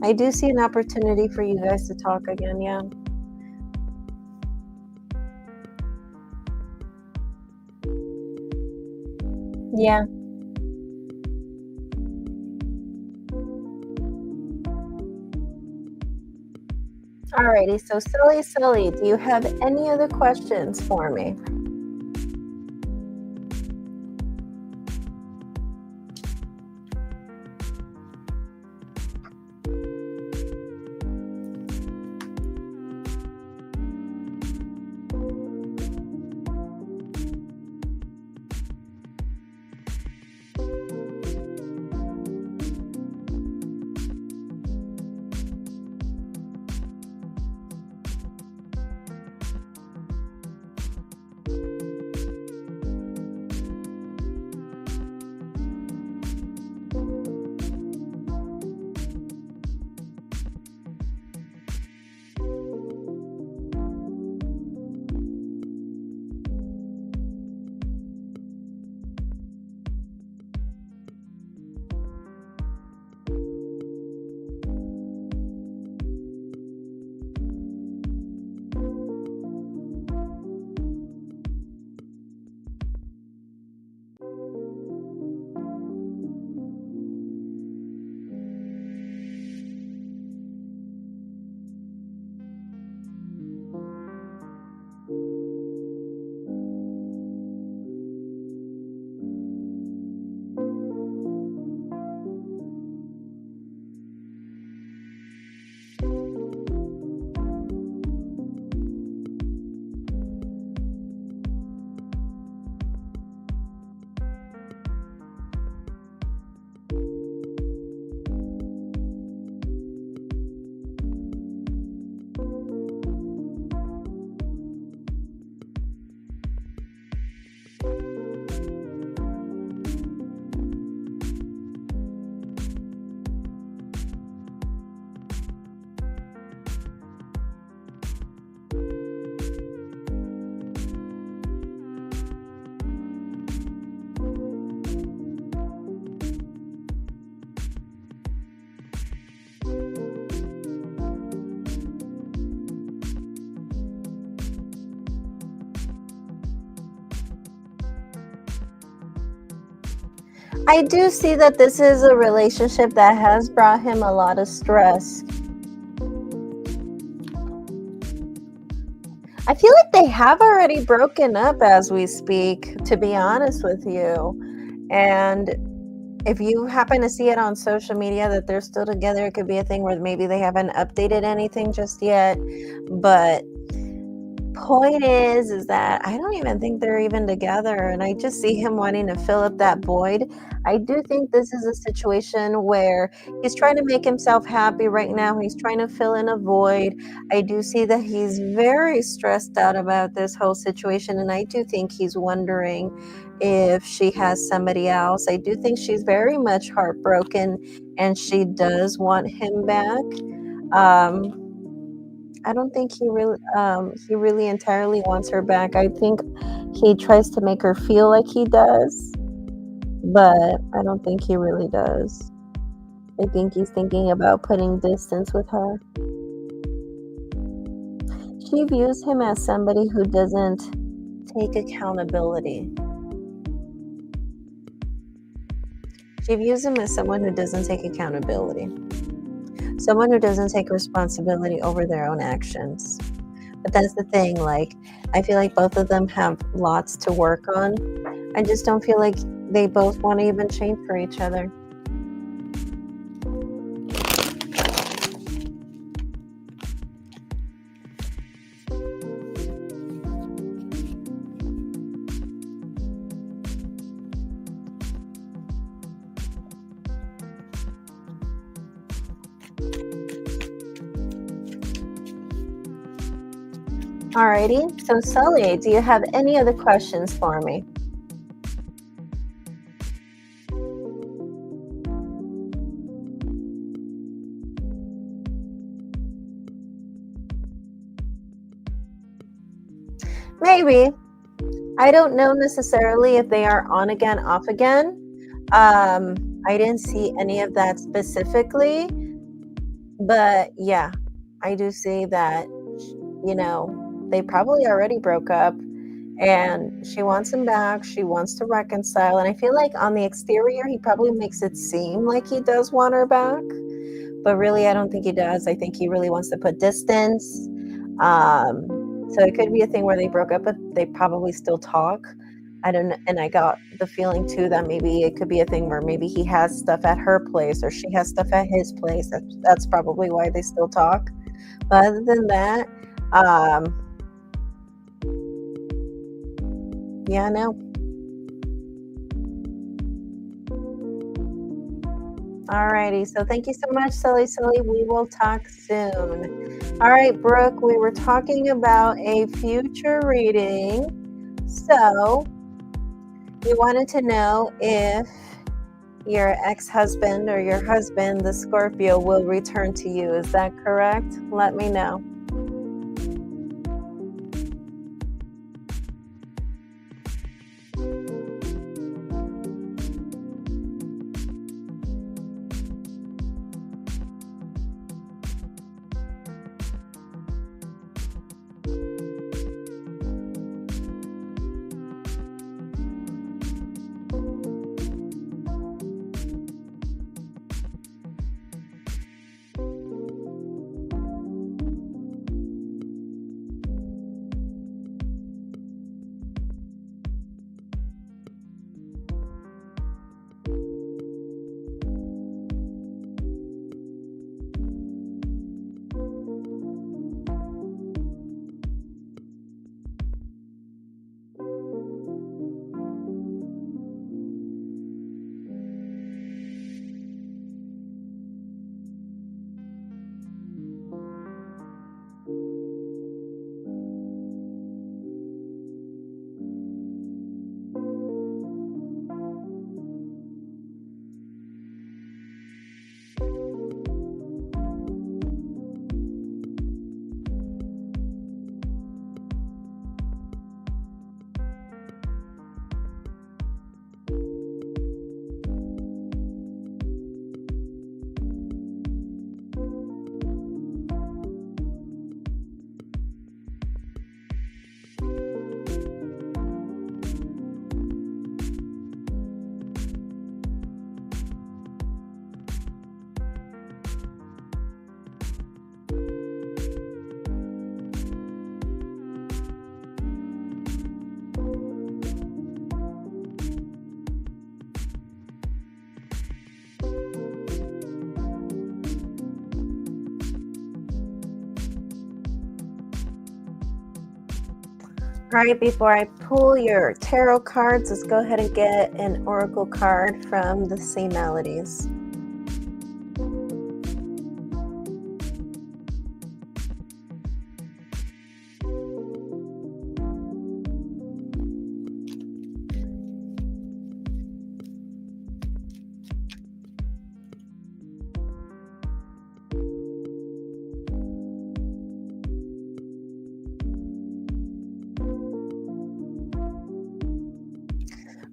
I do see an opportunity for you guys to talk again, yeah. Yeah. Alrighty, so silly, do you have any other questions for me? I do see that this is a relationship that has brought him a lot of stress. I feel like they have already broken up as we speak, to be honest with you. And if you happen to see it on social media that they're still together, it could be a thing where maybe they haven't updated anything just yet. But point is that I don't even think they're even together, and I just see him wanting to fill up that void. I do think this is a situation where he's trying to make himself happy right now. He's trying to fill in a void. I do see that he's very stressed out about this whole situation, and I do think he's wondering if she has somebody else. I do think she's very much heartbroken, and she does want him back. Um, I don't think he really entirely wants her back. I think he tries to make her feel like he does, but I don't think he really does. I think he's thinking about putting distance with her. She views him as somebody who doesn't take accountability. She views him as someone who doesn't take accountability. Someone who doesn't take responsibility over their own actions. But that's the thing, like, I feel like both of them have lots to work on. I just don't feel like they both want to even change for each other. Alrighty, so Sully, do you have any other questions for me? Maybe. I don't know necessarily if they are on again, off again. I didn't see any of that specifically, but yeah, I do see that, they probably already broke up and she wants him back. She wants to reconcile. And I feel like on the exterior, he probably makes it seem like he does want her back, but really, I don't think he does. I think he really wants to put distance. So it could be a thing where they broke up, but they probably still talk. I don't know. And I got the feeling too that maybe it could be a thing where maybe he has stuff at her place or she has stuff at his place. That's probably why they still talk. But other than that, yeah, no. Alrighty, so thank you so much, Sully. We will talk soon. All right, Brooke, we were talking about a future reading. So you wanted to know if your ex-husband or your husband, the Scorpio, will return to you. Is that correct? Let me know. right, before I pull your tarot cards, let's go ahead and get an oracle card from the Sea Melodies.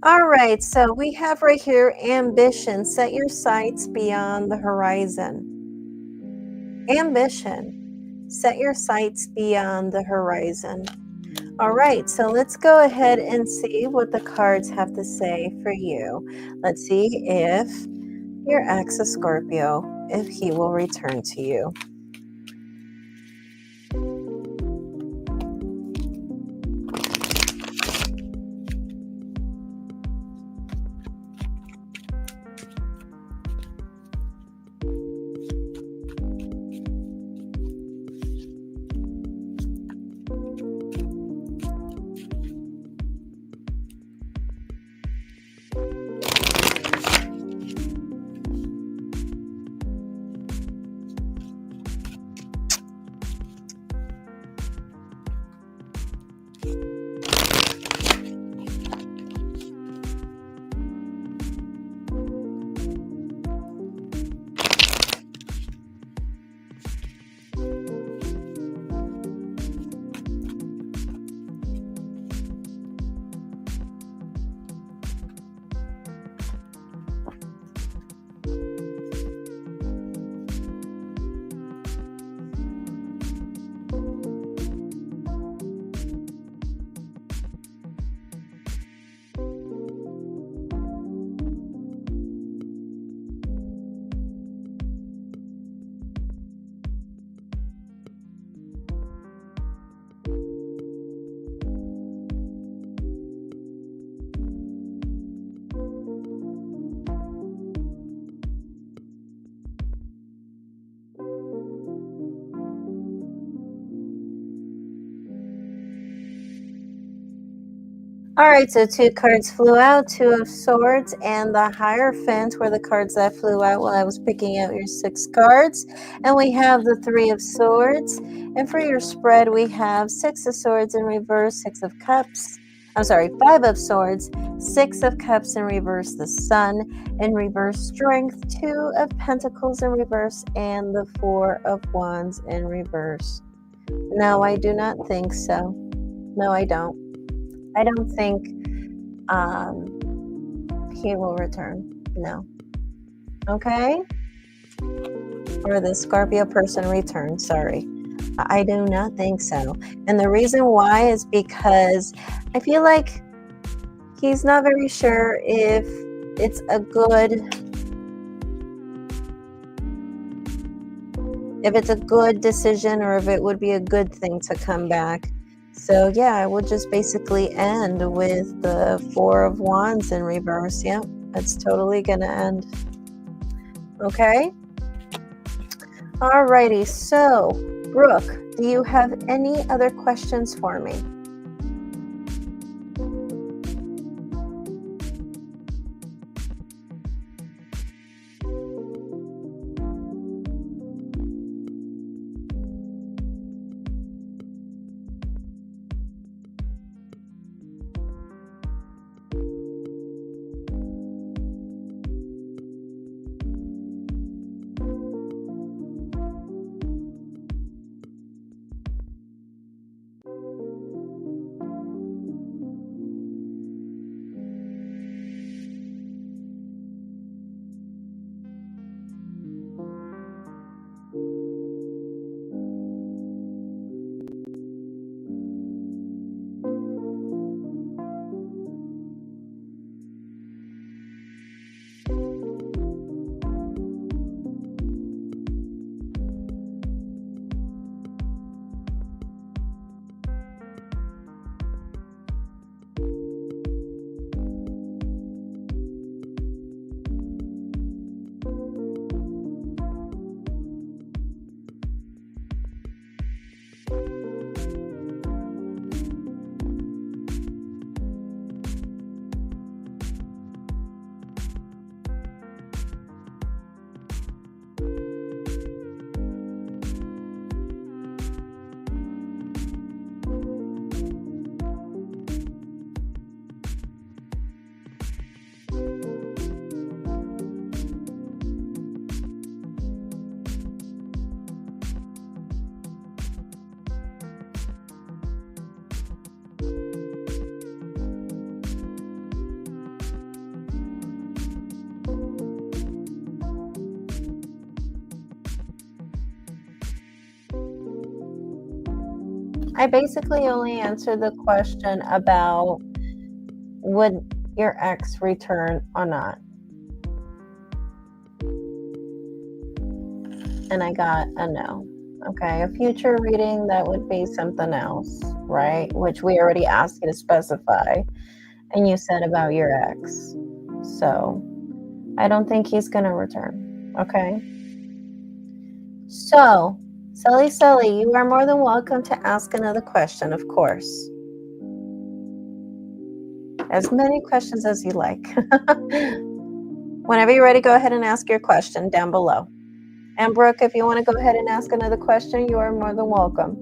All right, so we have right here ambition. Set your sights beyond the horizon. Ambition. Set your sights beyond the horizon. All right, so let's go ahead and see what the cards have to say for you. Let's see if your ex is Scorpio, if he will return to you. All right, so 2 cards flew out, 2 of Swords, and the Hierophant were the cards that flew out while I was picking out your 6 cards. And we have the 3 of Swords. And for your spread, we have 6 of Swords in reverse, 6 of Cups. I'm sorry, 5 of Swords, 6 of Cups in reverse, the Sun in reverse, Strength, 2 of Pentacles in reverse, and the 4 of Wands in reverse. No, I do not think so. No, I don't. I don't think he will return. No. Okay? Or the Scorpio person return. Sorry. I do not think so. And the reason why is because I feel like he's not very sure if it's a good decision or if it would be a good thing to come back. So yeah, I will just basically end with the 4 of Wands in reverse. Yep, it's totally gonna end. Okay? Alrighty, so Brooke, do you have any other questions for me? I basically only answered the question about would your ex return or not. And I got a no. Okay, a future reading, that would be something else, right? Which we already asked you to specify. And you said about your ex. So I don't think he's going to return. Okay. So, Sully, you are more than welcome to ask another question, of course. As many questions as you like. Whenever you're ready, go ahead and ask your question down below. And Brooke, if you want to go ahead and ask another question, you are more than welcome.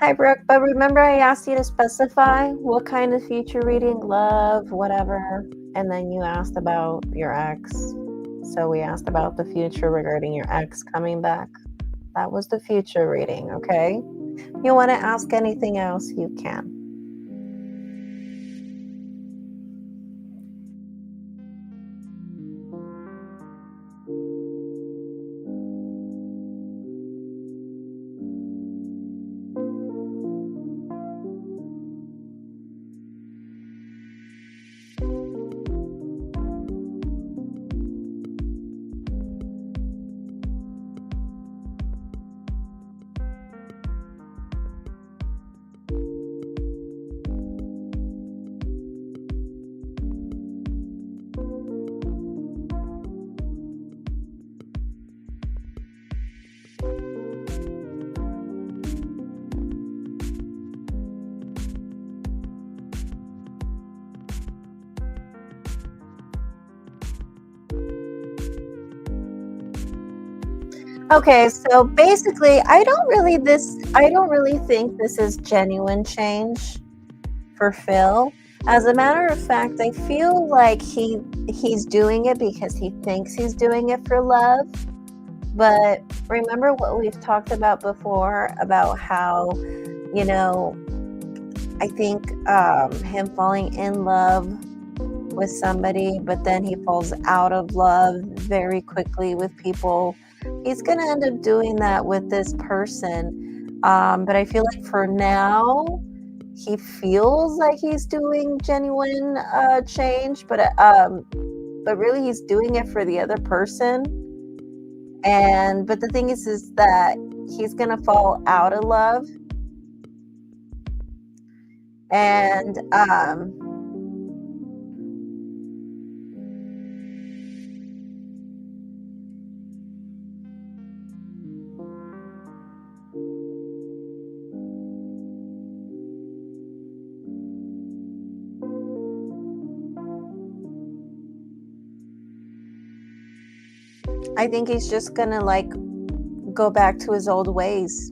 Hi, Brooke, but remember I asked you to specify what kind of future reading, love, whatever, and then you asked about your ex. So we asked about the future regarding your ex coming back. That was the future reading, okay? If you want to ask anything else, you can. Okay, so basically, I don't really think this is genuine change for Phil. As a matter of fact, I feel like he's doing it because he thinks he's doing it for love. But remember what we've talked about before about how, I think him falling in love with somebody, but then he falls out of love very quickly with people. He's going to end up doing that with this person. But I feel like for now, he feels like he's doing genuine change, but really he's doing it for the other person. But the thing is that he's going to fall out of love. And I think he's just going to go back to his old ways.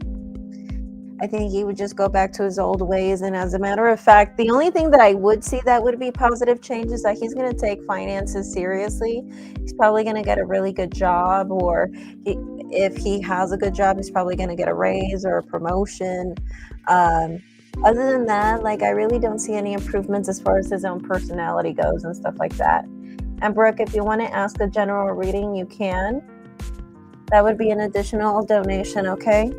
I think he would just go back to his old ways. And as a matter of fact, the only thing that I would see that would be positive change is that he's going to take finances seriously. He's probably going to get a really good job, or if he has a good job, he's probably going to get a raise or a promotion. Other than that, I really don't see any improvements as far as his own personality goes and stuff like that. And Brooke, if you want to ask a general reading, you can. That would be an additional donation, okay?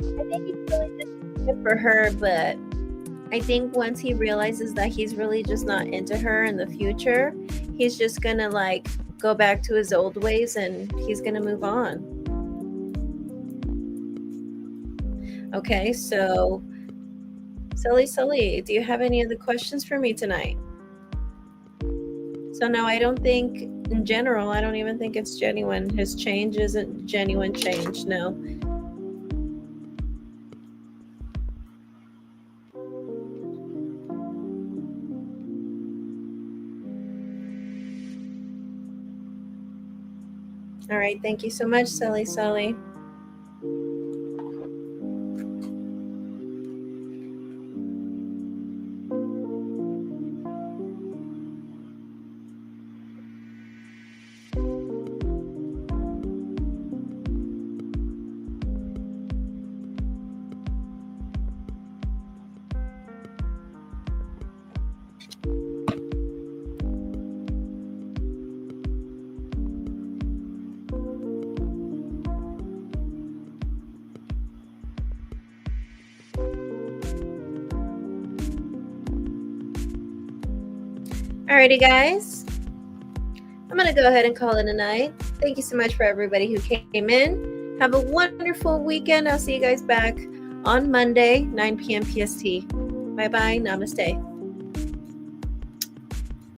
I think he's really just good for her, but I think once he realizes that he's really just not into her in the future, he's just gonna like go back to his old ways and he's gonna move on. Okay, so Sully, do you have any other questions for me tonight? So no, I don't think, in general, I don't even think it's genuine. His change isn't genuine change, no. All right, thank you so much, Sully. Alrighty, guys. I'm going to go ahead and call it a night. Thank you so much for everybody who came in. Have a wonderful weekend. I'll see you guys back on Monday, 9 p.m. PST. Bye-bye. Namaste.